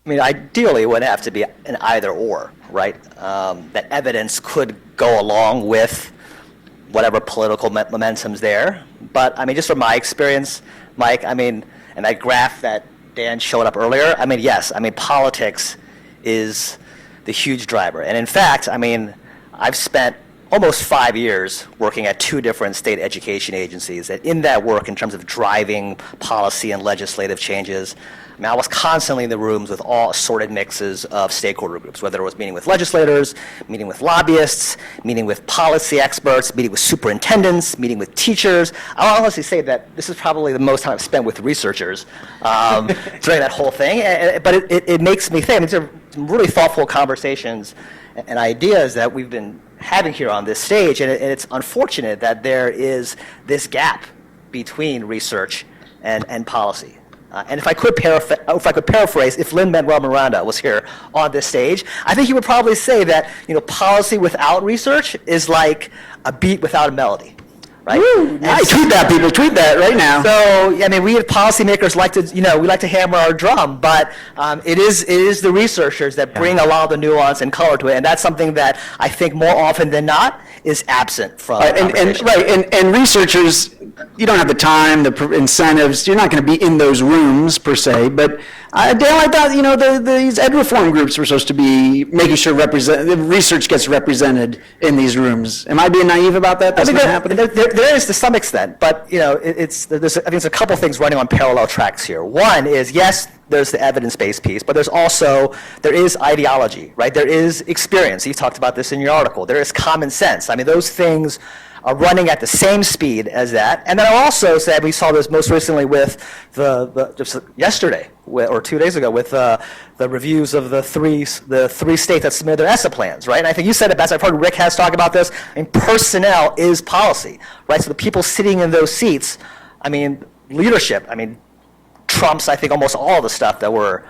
[SPEAKER 2] I mean, ideally, it would have to be an either or, right? That evidence could go along with whatever political momentum's there. But, just from my experience, Mike, and that graph that Dan showed up earlier, yes, politics is the huge driver. And in fact, I've spent almost 5 years working at 2 different state education agencies. And in that work, in terms of driving policy and legislative changes, I was constantly in the rooms with all assorted mixes of stakeholder groups, whether it was meeting with legislators, meeting with lobbyists, meeting with policy experts, meeting with superintendents, meeting with teachers. I'll honestly say that this is probably the most time I've spent with researchers during that whole thing. But it makes me think, these are some really thoughtful conversations and ideas that we've been having here on this stage, and it's unfortunate that there is this gap between research and policy. And if I could paraphrase, if Lin-Manuel Miranda was here on this stage, I think he would probably say that policy without research is like a beat without a melody, right?
[SPEAKER 1] Woo, nice. Tweet that, people. Tweet that right now.
[SPEAKER 2] So we as policymakers like to, we like to hammer our drum, but it is the researchers that bring a lot of the nuance and color to it, and that's something that I think more often than not is absent from the conversation.
[SPEAKER 1] And researchers, you don't have the time, the incentives. You're not going to be in those rooms per se. But Dale, I thought these ed reform groups were supposed to be making sure the research gets represented in these rooms. Am I being naive about that? That's not happening.
[SPEAKER 2] There is to some extent, but I think there's a couple things running on parallel tracks here. One is, yes, there's the evidence-based piece, but there is ideology, right? There is experience. You talked about this in your article. There is common sense. Those things are running at the same speed as that. And then I also said, we saw this most recently with just yesterday or 2 days ago with the reviews of the three states that submitted their ESSA plans, right? And I think you said it best. I've heard Rick has talk about this. personnel is policy, right? So the people sitting in those seats, leadership, trumps, I think, almost all the stuff that we're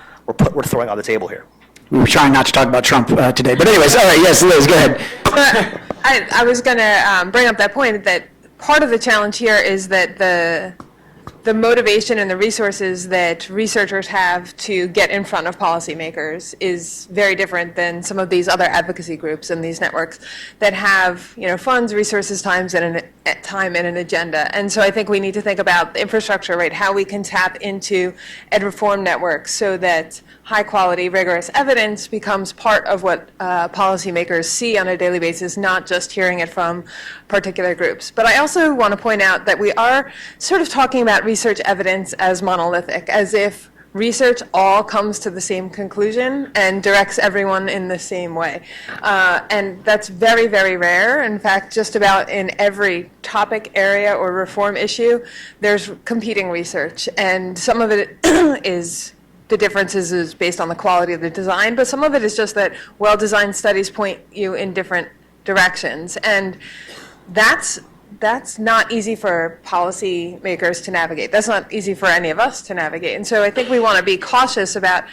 [SPEAKER 2] throwing on the table here.
[SPEAKER 1] We were trying not to talk about Trump today. But anyways, all right, yes, Liz, go ahead.
[SPEAKER 3] I was going to bring up that point that part of the challenge here is that the motivation and the resources that researchers have to get in front of policymakers is very different than some of these other advocacy groups and these networks that have, funds, resources, time, and an agenda. And so I think we need to think about the infrastructure, right? How we can tap into ed reform networks so that high quality, rigorous evidence becomes part of what policymakers see on a daily basis, not just hearing it from particular groups. But I also want to point out that we are sort of talking about research evidence as monolithic, as if research all comes to the same conclusion and directs everyone in the same way. And that's very, very rare. In fact, just about in every topic area or reform issue, there's competing research. And some of it the differences is based on the quality of the design, but some of it is just that well-designed studies point you in different directions. And that's not easy for policymakers to navigate. That's not easy for any of us to navigate. And so I think we want to be cautious about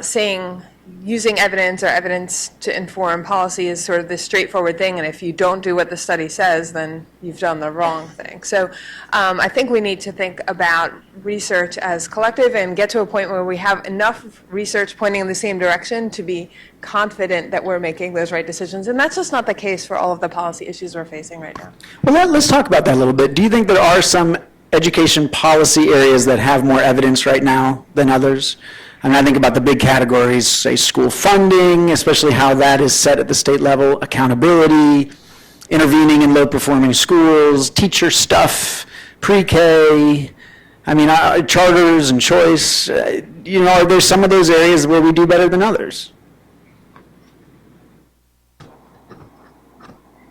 [SPEAKER 3] saying, using evidence or evidence to inform policy is sort of this straightforward thing, and if you don't do what the study says, then you've done the wrong thing. So I think we need to think about research as collective and get to a point where we have enough research pointing in the same direction to be confident that we're making those right decisions. And that's just not the case for all of the policy issues we're facing right now.
[SPEAKER 1] Well, let's talk about that a little bit. Do you think there are some education policy areas that have more evidence right now than others? I mean, I think about the big categories, say school funding, especially how that is set at the state level, accountability, intervening in low-performing schools, teacher stuff, pre-K, I mean, charters and choice. Are there some of those areas where we do better than others?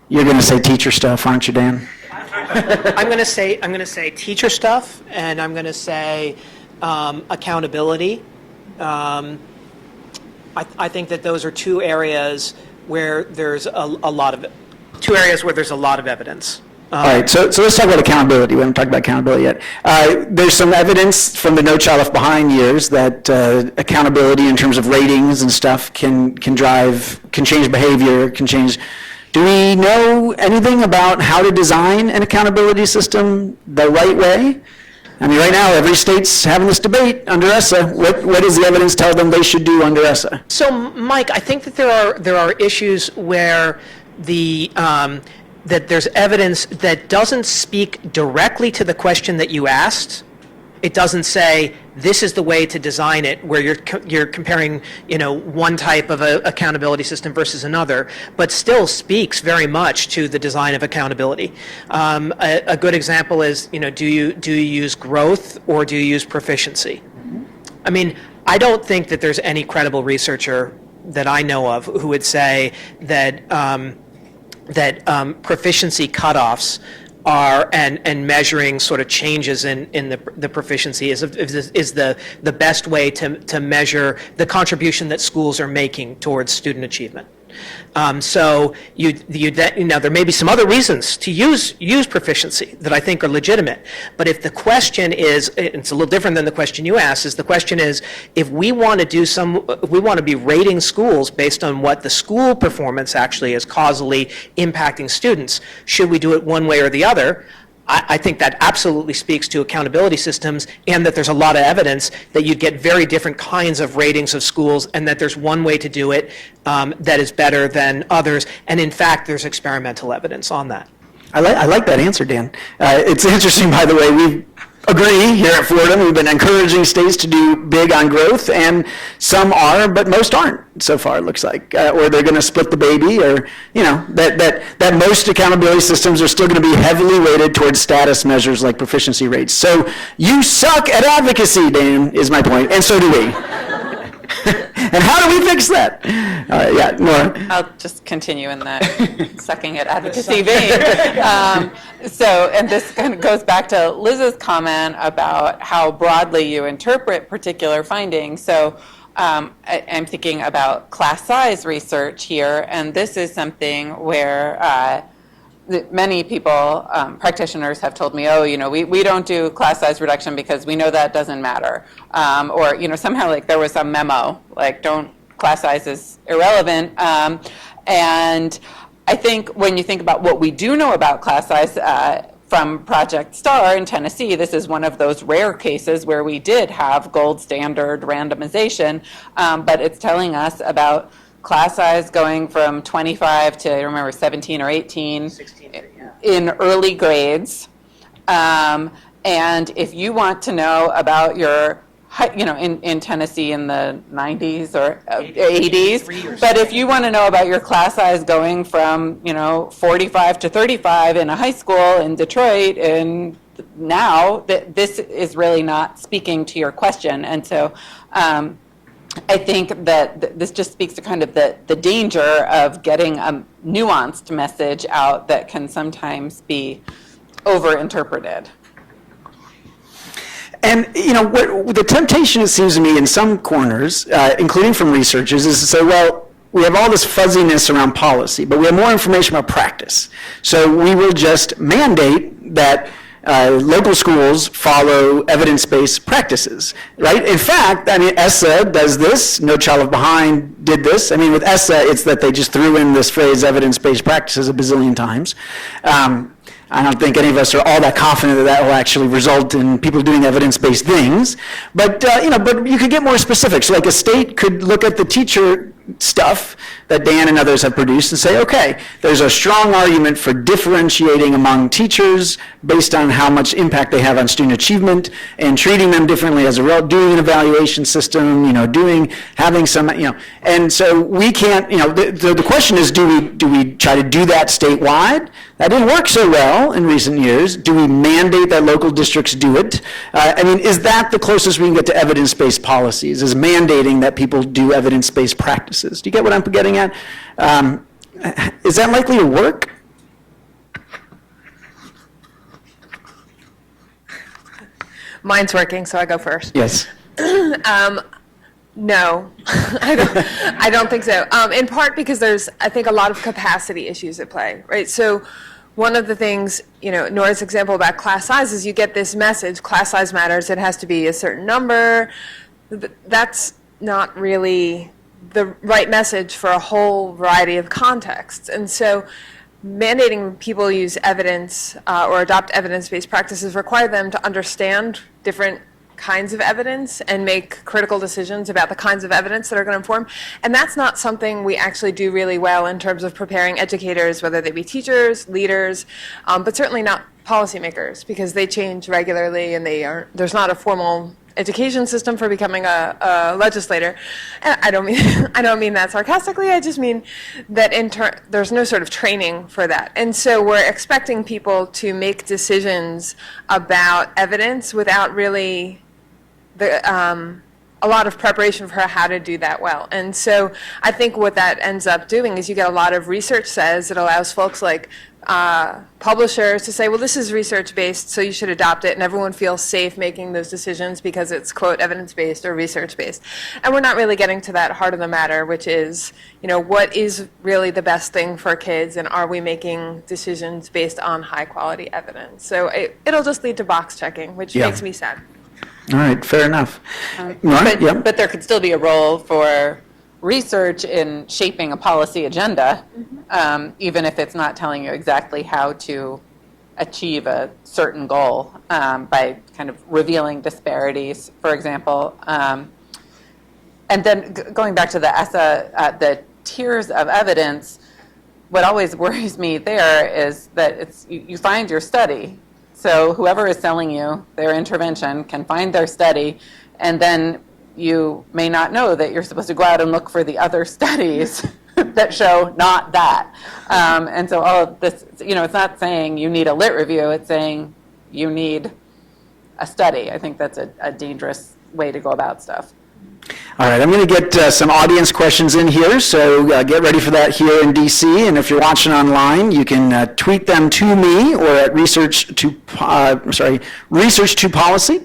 [SPEAKER 1] You're going to say teacher stuff, aren't you, Dan?
[SPEAKER 5] I'm going to say teacher stuff, and I'm going to say accountability. I think that those are two areas where there's a lot of evidence.
[SPEAKER 1] All right, so let's talk about accountability. We haven't talked about accountability yet. There's some evidence from the No Child Left Behind years that accountability in terms of ratings and stuff can change behavior, can change. Do we know anything about how to design an accountability system the right way? I mean, right now, every state's having this debate under ESSA. What does the evidence tell them they should do under ESSA?
[SPEAKER 5] So, Mike, I think that there are issues where that there's evidence that doesn't speak directly to the question that you asked. It doesn't say this is the way to design it, where you're comparing, one type of a accountability system versus another, but still speaks very much to the design of accountability. A good example is, do you use growth or do you use proficiency? I mean, I don't think that there's any credible researcher that I know of who would say that proficiency cutoffs are and measuring sort of changes in the proficiency is the best way to measure the contribution that schools are making towards student achievement. So there may be some other reasons to use proficiency that I think are legitimate, but if the question is, it's a little different than the question you asked, is the question is, if we want to be rating schools based on what the school performance actually is causally impacting students, should we do it one way or the other? I think that absolutely speaks to accountability systems, and that there's a lot of evidence that you'd get very different kinds of ratings of schools, and that there's one way to do it that is better than others. And in fact, there's experimental evidence on that.
[SPEAKER 1] I like that answer, Dan. It's interesting, by the way, we agree here at Fordham. We've been encouraging states to do big on growth, and some are, but most aren't so far, it looks like. Or they're going to split the baby, or, that most accountability systems are still going to be heavily weighted towards status measures like proficiency rates. So you suck at advocacy, Dan, is my point, and so do we. And how do we fix that? Yeah, Nora.
[SPEAKER 4] I'll just continue in that sucking at advocacy vein. And this kind of goes back to Liz's comment about how broadly you interpret particular findings. So I'm thinking about class size research here, and this is something where many people, practitioners have told me, we don't do class size reduction because we know that doesn't matter. Or, somehow like there was some memo, like class size is irrelevant. And I think when you think about what we do know about class size from Project STAR in Tennessee, this is one of those rare cases where we did have gold standard randomization, but it's telling us about class size going from 25 to, I remember, 17 or 18 in early grades. And if you want to know about your, in Tennessee in the 90s or 80s, but if you want to know about your class size going from, 45 to 35 in a high school in Detroit, and now this is really not speaking to your question. And so, I think that this just speaks to kind of the danger of getting a nuanced message out that can sometimes be overinterpreted.
[SPEAKER 1] And, what the temptation, it seems to me, in some corners, including from researchers, is to say, well, we have all this fuzziness around policy, but we have more information about practice. So we will just mandate that local schools follow evidence-based practices, right? In fact, I mean, ESSA does this, No Child Left Behind did this. I mean, with ESSA, it's that they just threw in this phrase evidence-based practices a bazillion times. I don't think any of us are all that confident that that will actually result in people doing evidence-based things. But, but you could get more specific. So like a state could look at the teacher stuff that Dan and others have produced and say, okay, there's a strong argument for differentiating among teachers based on how much impact they have on student achievement and treating them differently as a result, doing an evaluation system, having some, and so we can't, the question is, do we try to do that statewide? That didn't work so well in recent years. Do we mandate that local districts do it? Is that the closest we can get to evidence-based policies, is mandating that people do evidence-based practices? Do you get what I'm getting at? Is that likely to work?
[SPEAKER 3] Mine's working, so I go first.
[SPEAKER 1] Yes.
[SPEAKER 3] No, I don't think so. In part because there's, I think, a lot of capacity issues at play, right? So one of the things, Nora's example about class size is you get this message, class size matters, it has to be a certain number. That's not really the right message for a whole variety of contexts. And so mandating people use evidence or adopt evidence-based practices require them to understand different kinds of evidence and make critical decisions about the kinds of evidence that are going to inform. And that's not something we actually do really well in terms of preparing educators, whether they be teachers, leaders, but certainly not policymakers, because they change regularly and there's not a formal education system for becoming a legislator. And I don't mean that sarcastically. I just mean that there's no sort of training for that. And so we're expecting people to make decisions about evidence without really a lot of preparation for how to do that well. And so I think what that ends up doing is you get a lot of research says it allows folks like publishers to say, well, this is research-based, so you should adopt it, and everyone feels safe making those decisions because it's, quote, evidence-based or research-based. And we're not really getting to that heart of the matter, which is, what is really the best thing for kids, and are we making decisions based on high-quality evidence? So it'll just lead to box checking, which makes me sad.
[SPEAKER 1] All right, fair enough.
[SPEAKER 4] But there could still be a role for research in shaping a policy agenda, even if it's not telling you exactly how to achieve a certain goal, by kind of revealing disparities, for example. And then going back to the ESSA, the tiers of evidence, what always worries me there is that you find your study. So whoever is selling you their intervention can find their study, and then you may not know that you're supposed to go out and look for the other studies that show not that. And so all of this, it's not saying you need a lit review, it's saying you need a study. I think that's a dangerous way to go about stuff.
[SPEAKER 1] All right, I'm going to get some audience questions in here, so get ready for that here in DC. And if you're watching online, you can tweet them to me or at research to policy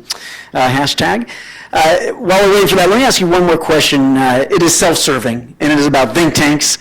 [SPEAKER 1] hashtag. While we're waiting for that, let me ask you one more question. It is self-serving, and it is about think tanks.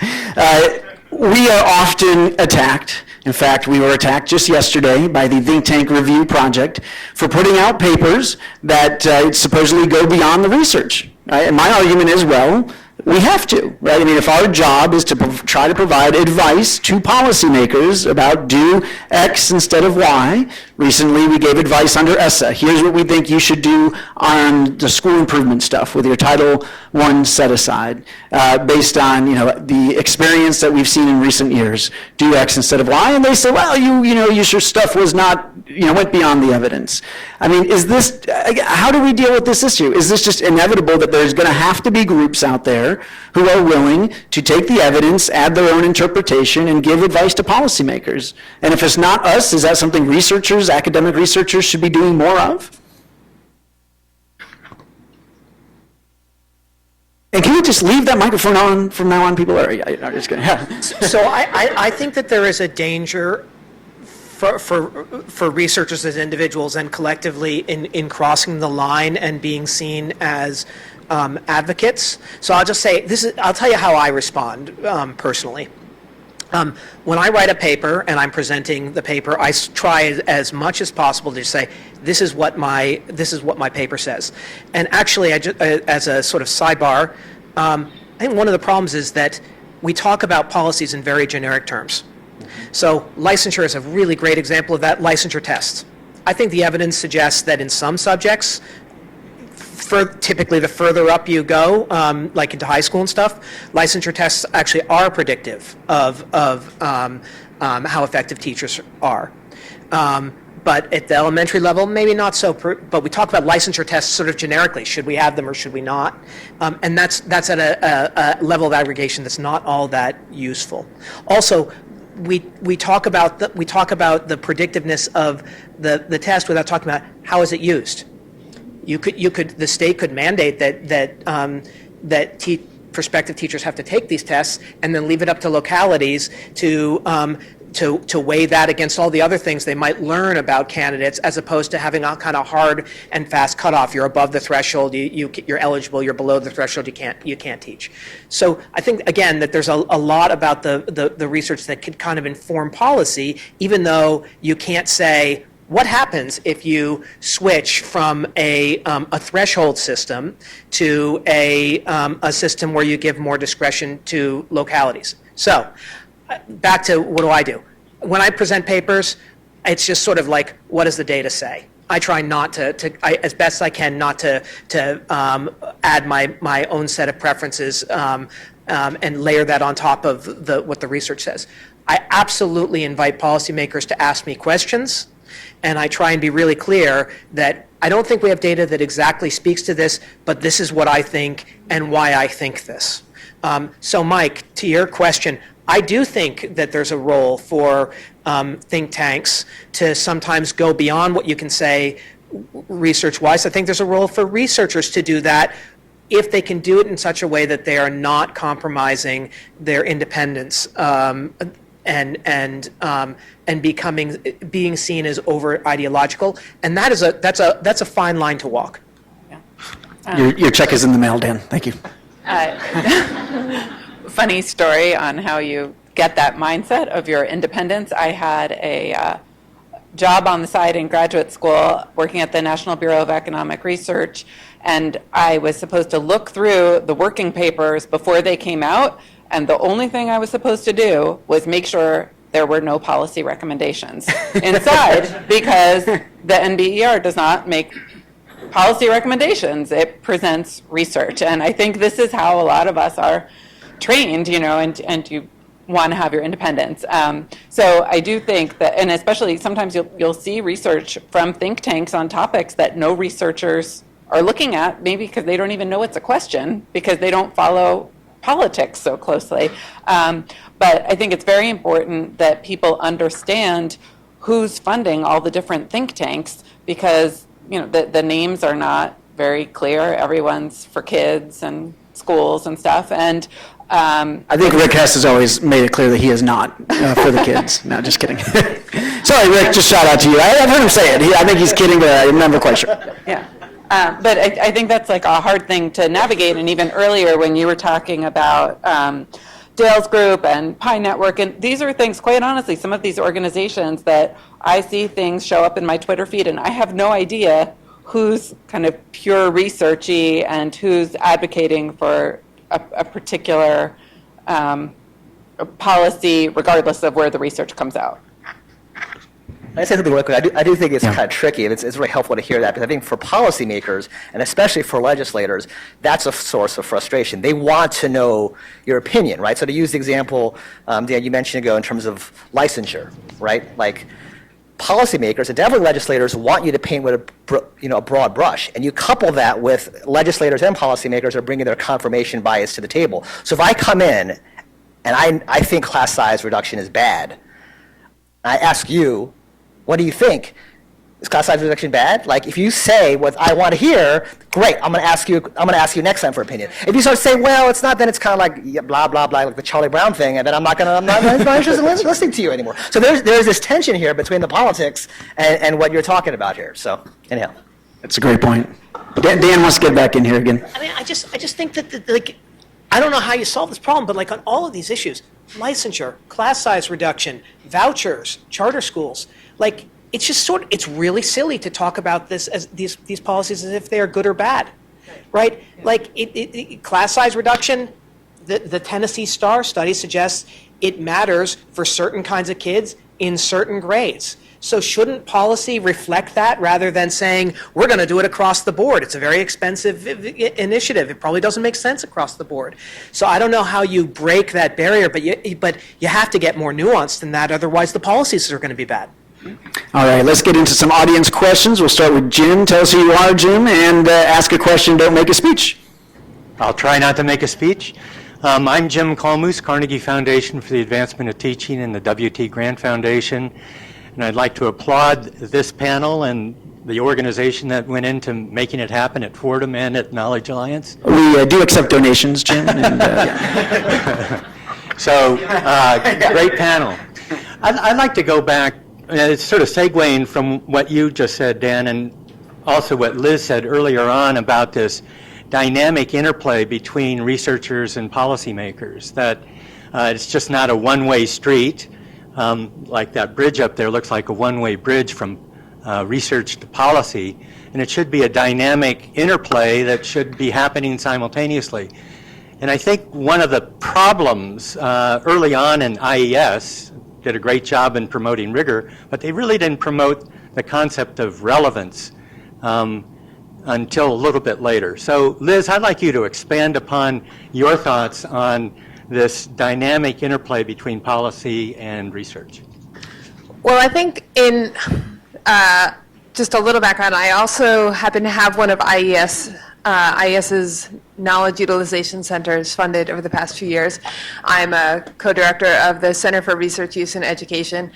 [SPEAKER 1] We are often attacked. In fact, we were attacked just yesterday by the Think Tank Review Project for putting out papers that supposedly go beyond the research. Right? And my argument is, well, we have to, right? If our job is to try to provide advice to policymakers about do X instead of Y, recently we gave advice under ESSA. Here's what we think you should do on the school improvement stuff with your Title I set aside, based on the experience that we've seen in recent years. Do X instead of Y, and they say, well, your stuff was not, went beyond the evidence. Is this? How do we deal with this issue? Is this just inevitable that there's going to have to be groups out there who are willing to take the evidence, add their own interpretation, and give advice to policymakers? And if it's not us, is that something researchers, academic researchers, should be doing more of? And can we just leave that microphone on from now on? People are just going to.
[SPEAKER 5] So I think that there is a danger for researchers as individuals and collectively in crossing the line and being seen as advocates. So I'll just say I'll tell you how I respond personally. When I write a paper and I'm presenting the paper, I try as much as possible to say, this is what my paper says. And actually, as a sort of sidebar, I think one of the problems is that we talk about policies in very generic terms. So licensure is a really great example of that. Licensure tests. I think the evidence suggests that in some subjects, typically the further up you go, like into high school and stuff, licensure tests actually are predictive of how effective teachers are. But at the elementary level, maybe not so. But we talk about licensure tests sort of generically. Should we have them or should we not? And that's at a level of aggregation that's not all that useful. Also, we talk about the predictiveness of the test without talking about how is it used. The state could mandate that prospective teachers have to take these tests and then leave it up to localities to weigh that against all the other things they might learn about candidates, as opposed to having a kind of hard and fast cutoff. You're above the threshold, you're eligible. You're below the threshold, you can't teach. So I think again that there's a lot about the research that could kind of inform policy, even though you can't say what happens if you switch from a threshold system to a system where you give more discretion to localities. So back to what do? When I present papers, it's just sort of like, what does the data say? I try not to as best I can, not to add my own set of preferences and layer that on top of what the research says. I absolutely invite policymakers to ask me questions, and I try and be really clear that I don't think we have data that exactly speaks to this, but this is what I think and why I think this. So Mike, to your question, I do think that there's a role for think tanks to sometimes go beyond what you can say research-wise. I think there's a role for researchers to do that if they can do it in such a way that they are not compromising their independence and being seen as over ideological. And that's a fine line to walk.
[SPEAKER 4] Yeah.
[SPEAKER 1] Your check is in the mail, Dan. Thank you.
[SPEAKER 4] Funny story on how you get that mindset of your independence. I had a job on the side in graduate school working at the National Bureau of Economic Research, and I was supposed to look through the working papers before they came out, and the only thing I was supposed to do was make sure there were no policy recommendations inside, because the NBER does not make policy recommendations. It presents research, and I think this is how a lot of us are trained, and you want to have your independence. So I do think that, and especially sometimes you'll see research from think tanks on topics that no researchers are looking at, maybe because they don't even know it's a question, because they don't follow politics so closely. But I think it's very important that people understand who's funding all the different think tanks, because the names are not very clear. Everyone's for kids and schools and stuff, and
[SPEAKER 1] I think Rick Hess has always made it clear that he is not for the kids. No, just kidding. Sorry, Rick, just shout out to you. I've heard him say it. I think he's kidding, but I'm never quite sure.
[SPEAKER 4] Yeah. But I think that's like a hard thing to navigate. And even earlier when you were talking about Dale's Group and Pi Network, and these are things, quite honestly, some of these organizations that I see things show up in my Twitter feed, and I have no idea who's kind of pure researchy and who's advocating for a particular policy, regardless of where the research comes out.
[SPEAKER 2] I say something real quick. I do think it's kind of tricky, and it's really helpful to hear that, because I think for policymakers, and especially for legislators, that's a source of frustration. They want to know your opinion, right? So to use the example, Dan, you mentioned ago in terms of licensure, right? Like, policymakers and definitely legislators want you to paint with a broad brush, and you couple that with legislators and policymakers are bringing their confirmation bias to the table. So if I come in and I think class size reduction is bad, I ask you, what do you think? Is class size reduction bad? Like, if you say what I want to hear, great. I'm going to ask you next time for opinion. If you sort of say, well, it's not, then it's kind of like blah blah blah, like the Charlie Brown thing, and then I'm not interested in listening to you anymore. So there's this tension here between the politics and what you're talking about here. So anyhow,
[SPEAKER 1] that's a great point. Dan wants to get back in here again.
[SPEAKER 5] I mean, I just think that I don't know how you solve this problem, but like on all of these issues, licensure, class size reduction, vouchers, charter schools. Like, it's just it's really silly to talk about this as these policies as if they are good or bad, right? Like, class size reduction, the Tennessee Star study suggests it matters for certain kinds of kids in certain grades. So shouldn't policy reflect that rather than saying, we're going to do it across the board? It's a very expensive initiative. It probably doesn't make sense across the board. So I don't know how you break that barrier, but you have to get more nuanced than that. Otherwise, the policies are going to be bad.
[SPEAKER 1] All right, let's get into some audience questions. We'll start with Jim. Tell us who you are, Jim, and ask a question. Don't make a speech.
[SPEAKER 6] I'll try not to make a speech. I'm Jim Kalmus, Carnegie Foundation for the Advancement of Teaching and the W.T. Grant Foundation. And I'd like to applaud this panel and the organization that went into making it happen at Fordham and at Knowledge Alliance.
[SPEAKER 1] We do accept donations, Jim. And,
[SPEAKER 6] So, great panel. I'd like to go back, it's sort of segueing from what you just said, Dan, and also what Liz said earlier on about this dynamic interplay between researchers and policymakers, that it's just not a one-way street. Like that bridge up there looks like a one-way bridge from research to policy, and it should be a dynamic interplay that should be happening simultaneously. And I think one of the problems early on in IES did a great job in promoting rigor, but they really didn't promote the concept of relevance until a little bit later. So Liz, I'd like you to expand upon your thoughts on this dynamic interplay between policy and research.
[SPEAKER 3] Well, I think in just a little background, I also happen to have one of IES's knowledge utilization centers funded over the past few years. I'm a co-director of the Center for Research Use in Education,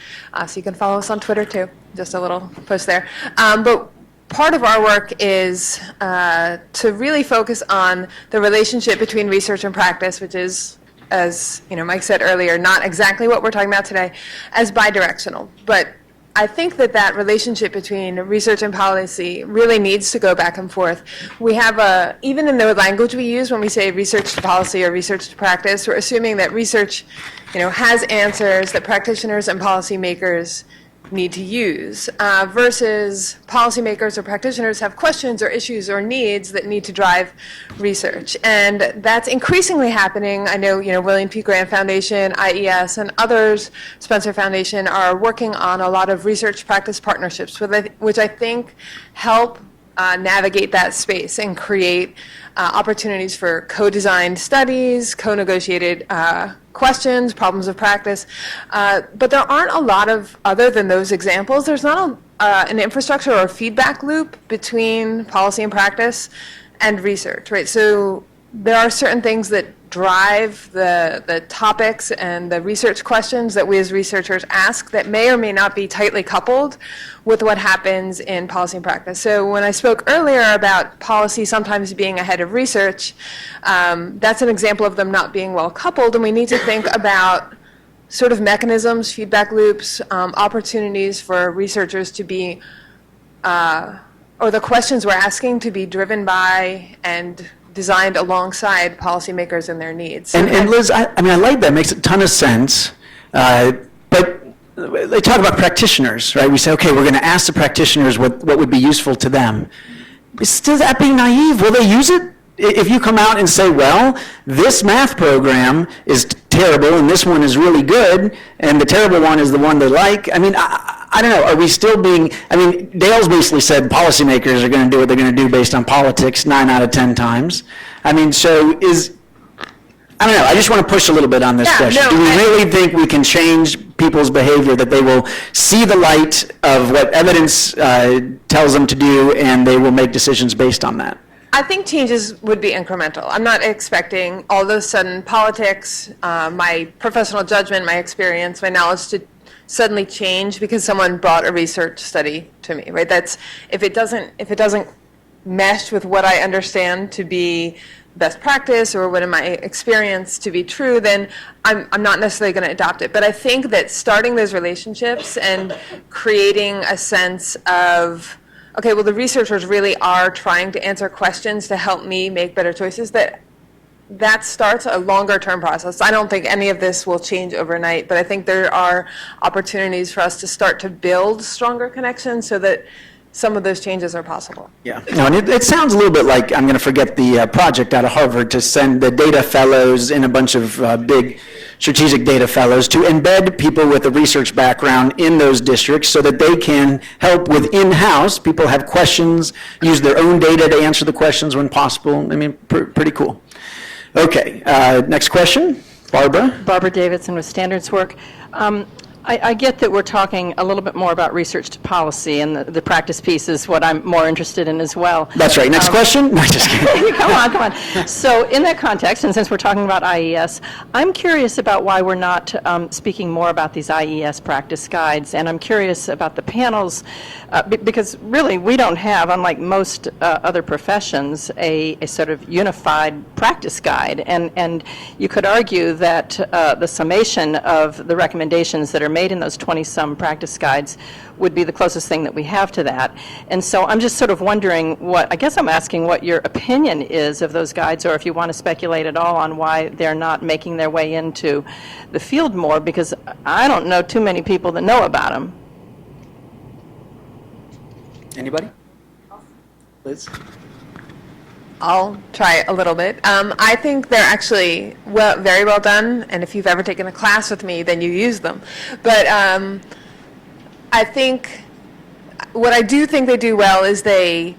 [SPEAKER 3] so you can follow us on Twitter too, just a little post there. But part of our work is to really focus on the relationship between research and practice, which is, as Mike said earlier, not exactly what we're talking about today, as bidirectional. But I think that relationship between research and policy really needs to go back and forth. We have even in the language we use when we say research to policy or research to practice, we're assuming that research, has answers that practitioners and policymakers need to use, versus policymakers or practitioners have questions or issues or needs that need to drive research. And that's increasingly happening. I know, William P. Grant Foundation, IES, and others, Spencer Foundation, are working on a lot of research practice partnerships, which I think help navigate that space and create opportunities for co-designed studies, co-negotiated questions, problems of practice. But there aren't a lot of, other than those examples, there's not an infrastructure or a feedback loop between policy and practice and research, right? So there are certain things that drive the topics and the research questions that we as researchers ask that may or may not be tightly coupled with what happens in policy and practice. So when I spoke earlier about policy sometimes being ahead of research, that's an example of them not being well coupled, and we need to think about sort of mechanisms, feedback loops, opportunities for researchers to be, or the questions we're asking to be driven by and designed alongside policymakers and their needs.
[SPEAKER 1] and Liz, I like that. Makes a ton of sense. But they talk about practitioners, right? We say, okay, we're going to ask the practitioners what would be useful to them. Is that being naive? Will they use it? If you come out and say, well, this math program is terrible and this one is really good, and the terrible one is the one they like, I don't know, are we still being, Dale's basically said policymakers are going to do what they're going to do based on politics 9 out of 10 times. I don't know, I just want to push a little bit on this question. Do we really think we can change people's behavior, that they will see the light of what evidence tells them to do and they will make decisions based on that?
[SPEAKER 3] I think changes would be incremental. I'm not expecting all of a sudden politics, my professional judgment, my experience, my knowledge to suddenly change because someone brought a research study to me, right? That's, if it doesn't mesh with what I understand to be best practice or what in my experience to be true, then I'm not necessarily going to adopt it. But I think that starting those relationships and creating a sense of, okay, well, the researchers really are trying to answer questions to help me make better choices, that that starts a longer-term process. I don't think any of this will change overnight, but I think there are opportunities for us to start to build stronger connections so that some of those changes are possible.
[SPEAKER 1] Yeah, no, and it sounds a little bit like, I'm going to forget the project out of Harvard to send the data fellows in a bunch of big strategic data fellows to embed people with a research background in those districts so that they can help with in-house. People have questions, use their own data to answer the questions when possible. I mean, pretty cool. Okay, next question, Barbara.
[SPEAKER 7] Barbara Davidson with Standards Work. I get that we're talking a little bit more about research to policy, and the practice piece is what I'm more interested in as well.
[SPEAKER 1] That's right. Next question? No, just kidding.
[SPEAKER 7] Come on. So in that context, and since we're talking about IES, I'm curious about why we're not speaking more about these IES practice guides, and I'm curious about the panels, because really we don't have, unlike most other professions, a sort of unified practice guide, and you could argue that the summation of the recommendations that are made in those 20-some practice guides would be the closest thing that we have to that. And so I'm just sort of wondering I guess I'm asking what your opinion is of those guides, or if you want to speculate at all on why they're not making their way into the field more, because I don't know too many people that know about them.
[SPEAKER 1] Anybody? Liz?
[SPEAKER 3] I'll try a little bit. I think they're actually very well done, and if you've ever taken a class with me, then you use them. But I think what I do think they do well is they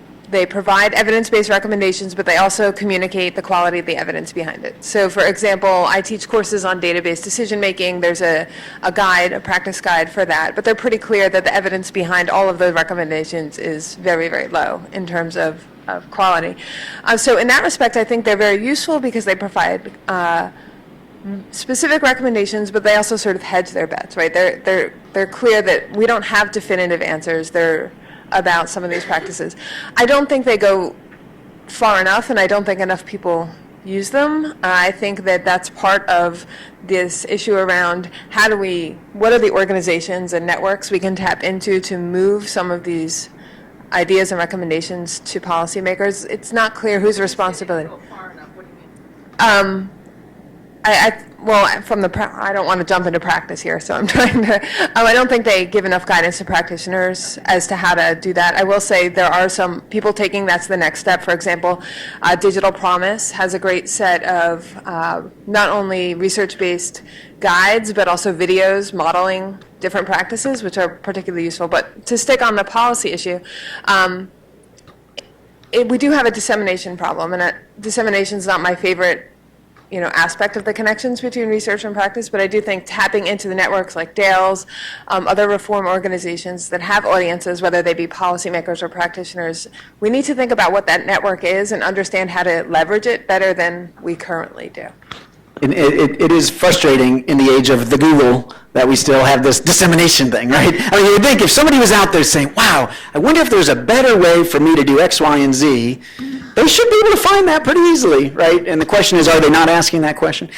[SPEAKER 3] provide evidence-based recommendations, but they also communicate the quality of the evidence behind it. So, for example, I teach courses on database decision-making. There's a guide, a practice guide for that, but they're pretty clear that the evidence behind all of those recommendations is very, very low in terms of quality. So in that respect, I think they're very useful because they provide specific recommendations, but they also sort of hedge their bets, right? They're clear that we don't have definitive answers. They're about some of these practices. I don't think they go far enough, and I don't think enough people use them. I think that that's part of this issue around what are the organizations and networks we can tap into to move some of these ideas and recommendations to policymakers. It's not clear whose responsibility. I don't want to jump into practice here, so I'm trying to, I don't think they give enough guidance to practitioners as to how to do that. I will say there are some people taking that's the next step. For example, Digital Promise has a great set of not only research-based guides, but also videos modeling different practices, which are particularly useful. But to stick on the policy issue, we do have a dissemination problem, and dissemination is not my favorite aspect of the connections between research and practice, but I do think tapping into the networks like Dale's, other reform organizations that have audiences, whether they be policymakers or practitioners, we need to think about what that network is and understand how to leverage it better than we currently do.
[SPEAKER 1] And it is frustrating in the age of the Google that we still have this dissemination thing, right? I mean, you would think if somebody was out there saying, wow, I wonder if there's a better way for me to do X, Y, and Z, they should be able to find that pretty easily, right? And the question is, are they not asking that question?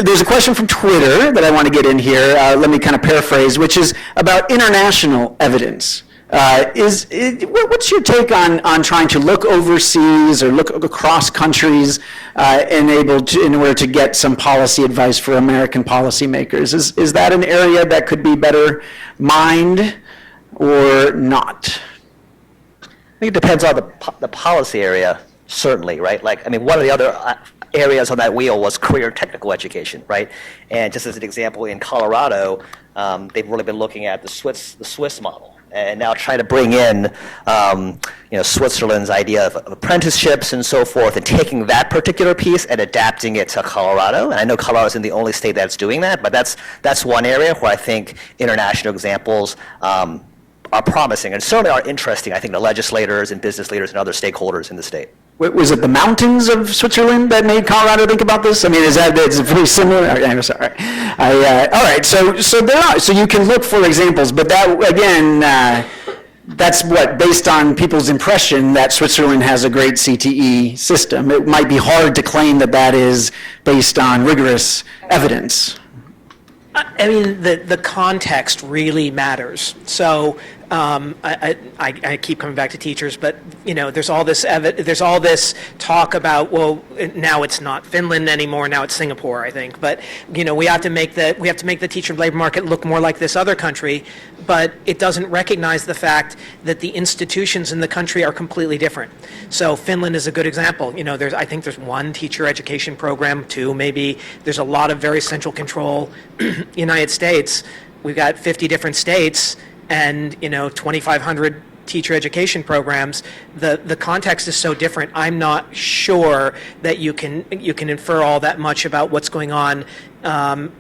[SPEAKER 1] There's a question from Twitter that I want to get in here. Let me kind of paraphrase, which is about international evidence. What's your take on trying to look overseas or look across countries in order to get some policy advice for American policymakers? Is that an area that could be better mined or not?
[SPEAKER 2] I think it depends on the policy area, certainly, right? Like, I mean, one of the other areas on that wheel was career technical education, right? And just as an example, in Colorado, they've really been looking at the Swiss model, and now trying to bring in, Switzerland's idea of apprenticeships and so forth, and taking that particular piece and adapting it to Colorado. And I know Colorado isn't the only state that's doing that, but that's one area where I think international examples are promising and certainly are interesting, I think, to legislators and business leaders and other stakeholders in the state.
[SPEAKER 1] Was it the mountains of Switzerland that made Colorado think about this? I mean, is it very similar? I'm sorry. All right, so you can look for examples, but that, again, that's based on people's impression that Switzerland has a great CTE system. It might be hard to claim that is based on rigorous evidence.
[SPEAKER 5] I mean, the context really matters. So I keep coming back to teachers, but there's all this talk about, well, now it's not Finland anymore, now it's Singapore, I think. But we have to make the teacher labor market look more like this other country, but it doesn't recognize the fact that the institutions in the country are completely different. So Finland is a good example. I think there's one teacher education program, two maybe. There's a lot of very central control. United States, we've got 50 different states and 2,500 teacher education programs. The context is so different. I'm not sure that you can infer all that much about what's going on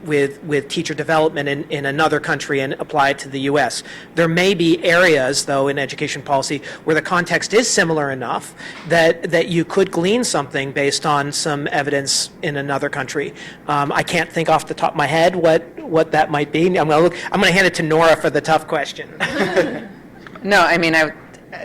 [SPEAKER 5] with teacher development in another country and apply it to the U.S. There may be areas, though, in education policy where the context is similar enough that you could glean something based on some evidence in another country. I can't think off the top of my head what that might be. I'm going to hand it to Nora for the tough question.
[SPEAKER 4] No, I mean, I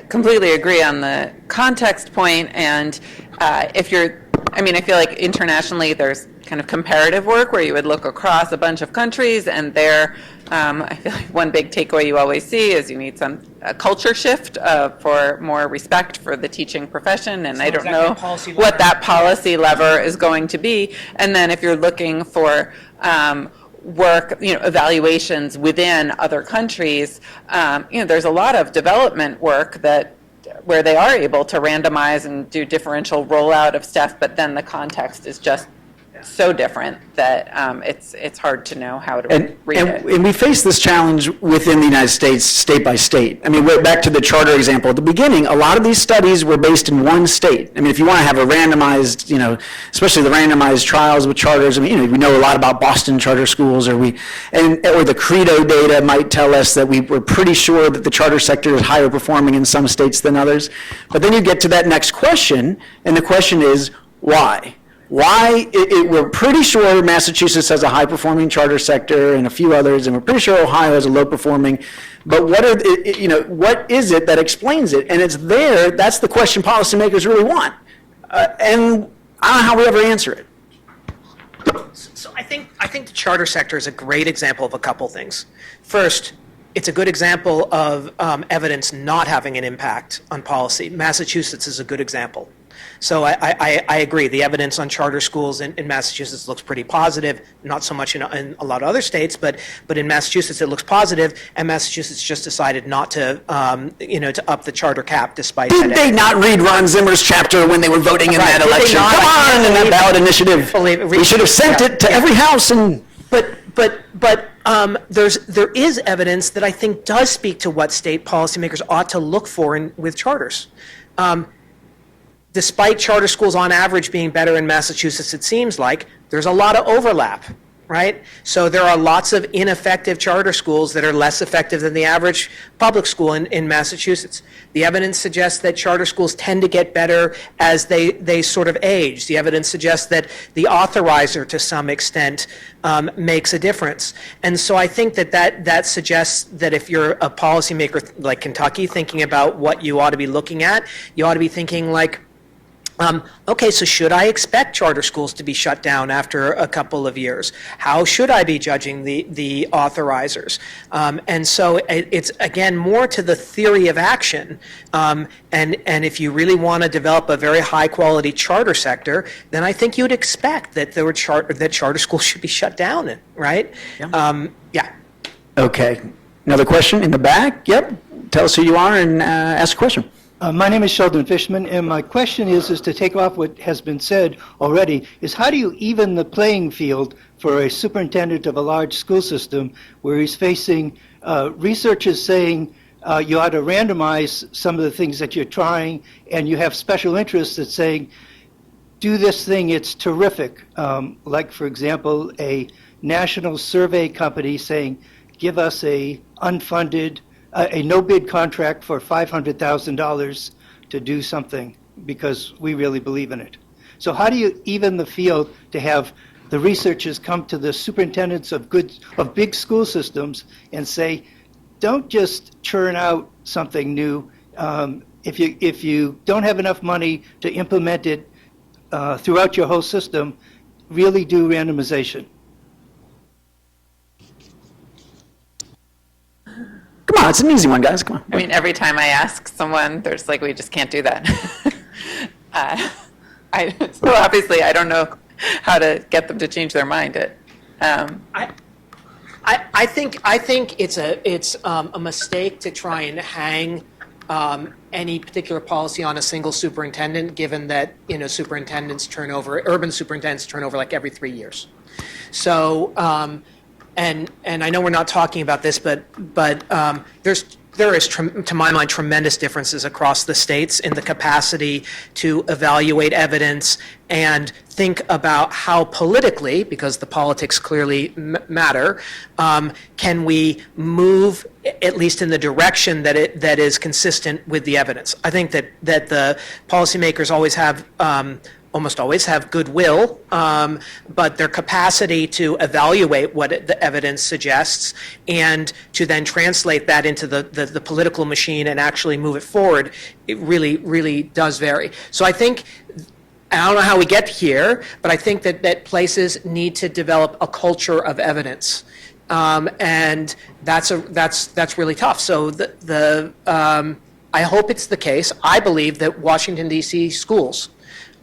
[SPEAKER 4] completely agree on the context point, and I feel like internationally there's kind of comparative work where you would look across a bunch of countries, and there, I feel like one big takeaway you always see is you need a culture shift for more respect for the teaching profession, and I don't know what that policy lever is going to be. And then if you're looking for work, evaluations within other countries, there's a lot of development work where they are able to randomize and do differential rollout of stuff, but then the context is just so different that it's hard to know how to read it.
[SPEAKER 1] And we face this challenge within the United States, state by state. I mean, back to the charter example at the beginning, a lot of these studies were based in one state. I mean, if you want to have a randomized, especially the randomized trials with charters, we know a lot about Boston charter schools, or the Credo data might tell us that we're pretty sure that the charter sector is higher performing in some states than others. But then you get to that next question, and the question is, why? We're pretty sure Massachusetts has a high-performing charter sector and a few others, and we're pretty sure Ohio has a low-performing. But what is it that explains it? And it's there. That's the question policymakers really want, and I don't know how we ever answer it.
[SPEAKER 5] So I think the charter sector is a great example of a couple things. First, it's a good example of evidence not having an impact on policy. Massachusetts is a good example. So I agree. The evidence on charter schools in Massachusetts looks pretty positive. Not so much in a lot of other states, but in Massachusetts it looks positive. And Massachusetts just decided not to to up the charter cap despite.
[SPEAKER 1] Did they not read Ron Zimmer's chapter when they were voting in that election? Come on, in that ballot initiative. We should have sent it to every house and.
[SPEAKER 5] But there is evidence that I think does speak to what state policymakers ought to look for with charters. Despite charter schools on average being better in Massachusetts, it seems like there's a lot of overlap, right? So there are lots of ineffective charter schools that are less effective than the average public school in Massachusetts. The evidence suggests that charter schools tend to get better as they sort of age. The evidence suggests that the authorizer, to some extent, makes a difference. And so I think that suggests that if you're a policymaker like Kentucky thinking about what you ought to be looking at, you ought to be thinking like, okay, so should I expect charter schools to be shut down after a couple of years? How should I be judging the authorizers? And so it's, again, more to the theory of action. And if you really want to develop a very high-quality charter sector, then I think you'd expect that that charter schools should be shut down, right? Yeah.
[SPEAKER 1] Okay. Another question in the back? Yep. Tell us who you are and ask a question.
[SPEAKER 8] My name is Sheldon Fishman, and my question is to take off what has been said already, is how do you even the playing field for a superintendent of a large school system where he's facing researchers saying you ought to randomize some of the things that you're trying, and you have special interests that saying, do this thing, it's terrific. Like, for example, a national survey company saying, give us a unfunded a no-bid contract for $500,000 to do something because we really believe in it. So how do you even the field to have the researchers come to the superintendents of big school systems and say, don't just churn out something new. If you don't have enough money to implement it throughout your whole system, really do randomization.
[SPEAKER 1] Come on, it's an easy one, guys. Come on.
[SPEAKER 4] I mean, every time I ask someone, there's like, we just can't do that. So obviously, I don't know how to get them to change their mind.
[SPEAKER 5] I think it's a mistake to try and hang any particular policy on a single superintendent, given that urban superintendents turn over like every 3 years. So, and I know we're not talking about this, but there is, to my mind, tremendous differences across the states in the capacity to evaluate evidence and think about how politically, because the politics clearly matter, can we move at least in the direction that is consistent with the evidence. I think that the policymakers almost always have goodwill, but their capacity to evaluate what the evidence suggests and to then translate that into the political machine and actually move it forward, it really, really does vary. So I think, I don't know how we get here, but I think that places need to develop a culture of evidence. And that's really tough. So I hope it's the case. I believe that Washington, D.C. schools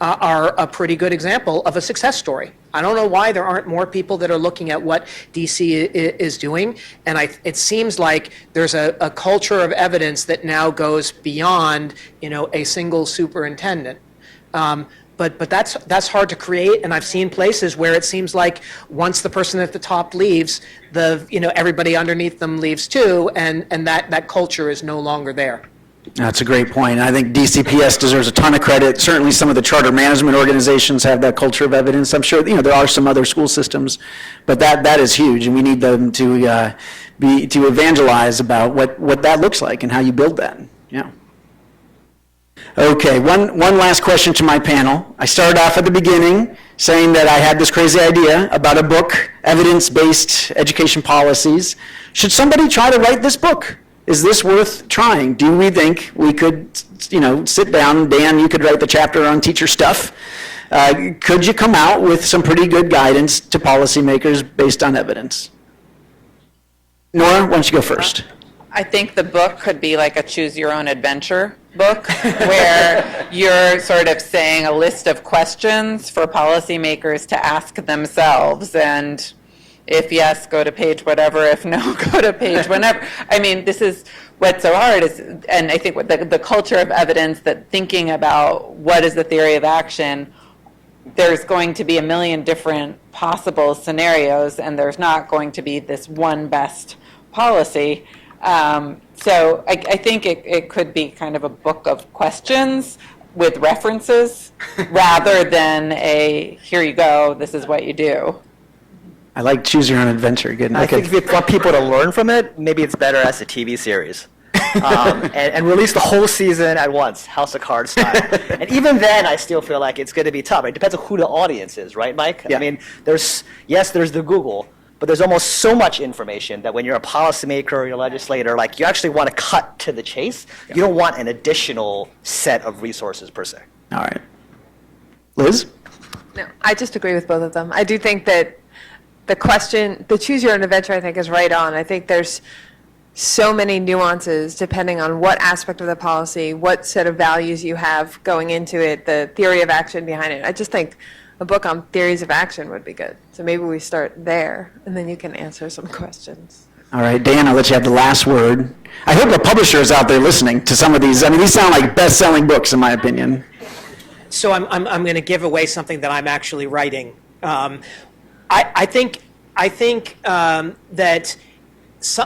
[SPEAKER 5] are a pretty good example of a success story. I don't know why there aren't more people that are looking at what DC is doing, and it seems like there's a culture of evidence that now goes beyond, a single superintendent. But that's hard to create, and I've seen places where it seems like once the person at the top leaves, everybody underneath them leaves too, and that culture is no longer there.
[SPEAKER 1] That's a great point. I think DCPS deserves a ton of credit. Certainly some of the charter management organizations have that culture of evidence. I'm sure there are some other school systems, but that is huge, and we need them to evangelize about what that looks like and how you build that. Yeah. Okay, one last question to my panel. I started off at the beginning saying that I had this crazy idea about a book, Evidence-Based Education Policies. Should somebody try to write this book? Is this worth trying? Do we think we could, sit down, Dan, you could write the chapter on teacher stuff. Could you come out with some pretty good guidance to policymakers based on evidence? Nora, why don't you go first?
[SPEAKER 4] I think the book could be like a choose your own adventure book where you're sort of saying a list of questions for policymakers to ask themselves, and if yes, go to page whatever. If no, go to page whenever. I mean, this is what's so hard is, and I think the culture of evidence, that thinking about what is the theory of action, there's going to be a million different possible scenarios, and there's not going to be this one best policy. So I think it could be kind of a book of questions with references rather than a, here you go, this is what you do.
[SPEAKER 1] I like choose your own adventure. Good.
[SPEAKER 2] I think if you want people to learn from it, maybe it's better as a TV series. And release the whole season at once, House of Cards style. And even then, I still feel like it's going to be tough. It depends on who the audience is, right, Mike?
[SPEAKER 1] Yeah.
[SPEAKER 2] I mean, there's the Google, but there's almost so much information that when you're a policymaker or you're a legislator, like, you actually want to cut to the chase. Yeah. You don't want an additional set of resources per se.
[SPEAKER 1] All right. Liz?
[SPEAKER 3] No, I just agree with both of them. I do think that the choose your own adventure, I think, is right on. I think there's so many nuances depending on what aspect of the policy, what set of values you have going into it, the theory of action behind it. I just think a book on theories of action would be good. So maybe we start there, and then you can answer some questions.
[SPEAKER 1] All right, Dan, I'll let you have the last word. I hope a publisher is out there listening to some of these. I mean, these sound like best-selling books, in my opinion.
[SPEAKER 5] So I'm going to give away something that I'm actually writing. I think that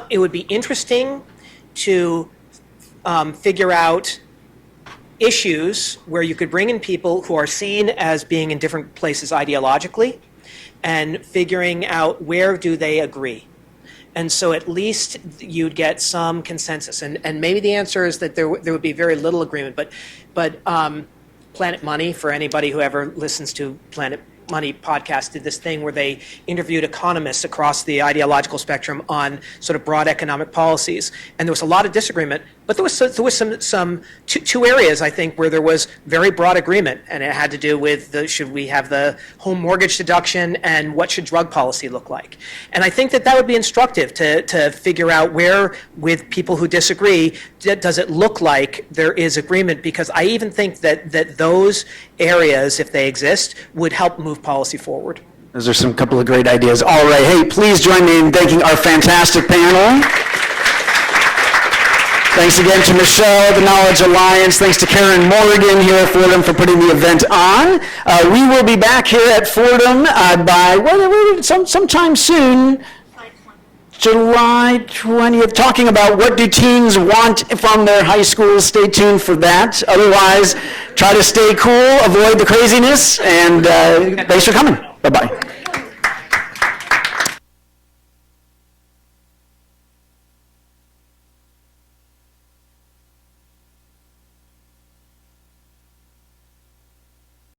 [SPEAKER 5] it would be interesting to figure out issues where you could bring in people who are seen as being in different places ideologically and figuring out where do they agree. And so at least you'd get some consensus. And maybe the answer is that there would be very little agreement. But Planet Money, for anybody who ever listens to Planet Money podcast, did this thing where they interviewed economists across the ideological spectrum on sort of broad economic policies. And there was a lot of disagreement, But there was two areas, I think, where there was very broad agreement, and it had to do with should we have the home mortgage deduction and what should drug policy look like. And I think that would be instructive to figure out where, with people who disagree, does it look like there is agreement, because I even think that those areas, if they exist, would help move policy forward.
[SPEAKER 1] Those are some couple of great ideas. All right, hey, please join me in thanking our fantastic panel. Thanks again to Michelle, the Knowledge Alliance. Thanks to Karen Morgan here at Fordham for putting the event on. We will be back here at Fordham by sometime soon. July 20th, talking about what do teens want from their high schools. Stay tuned for that. Otherwise, try to stay cool, avoid the craziness, and thanks for coming. Bye-bye.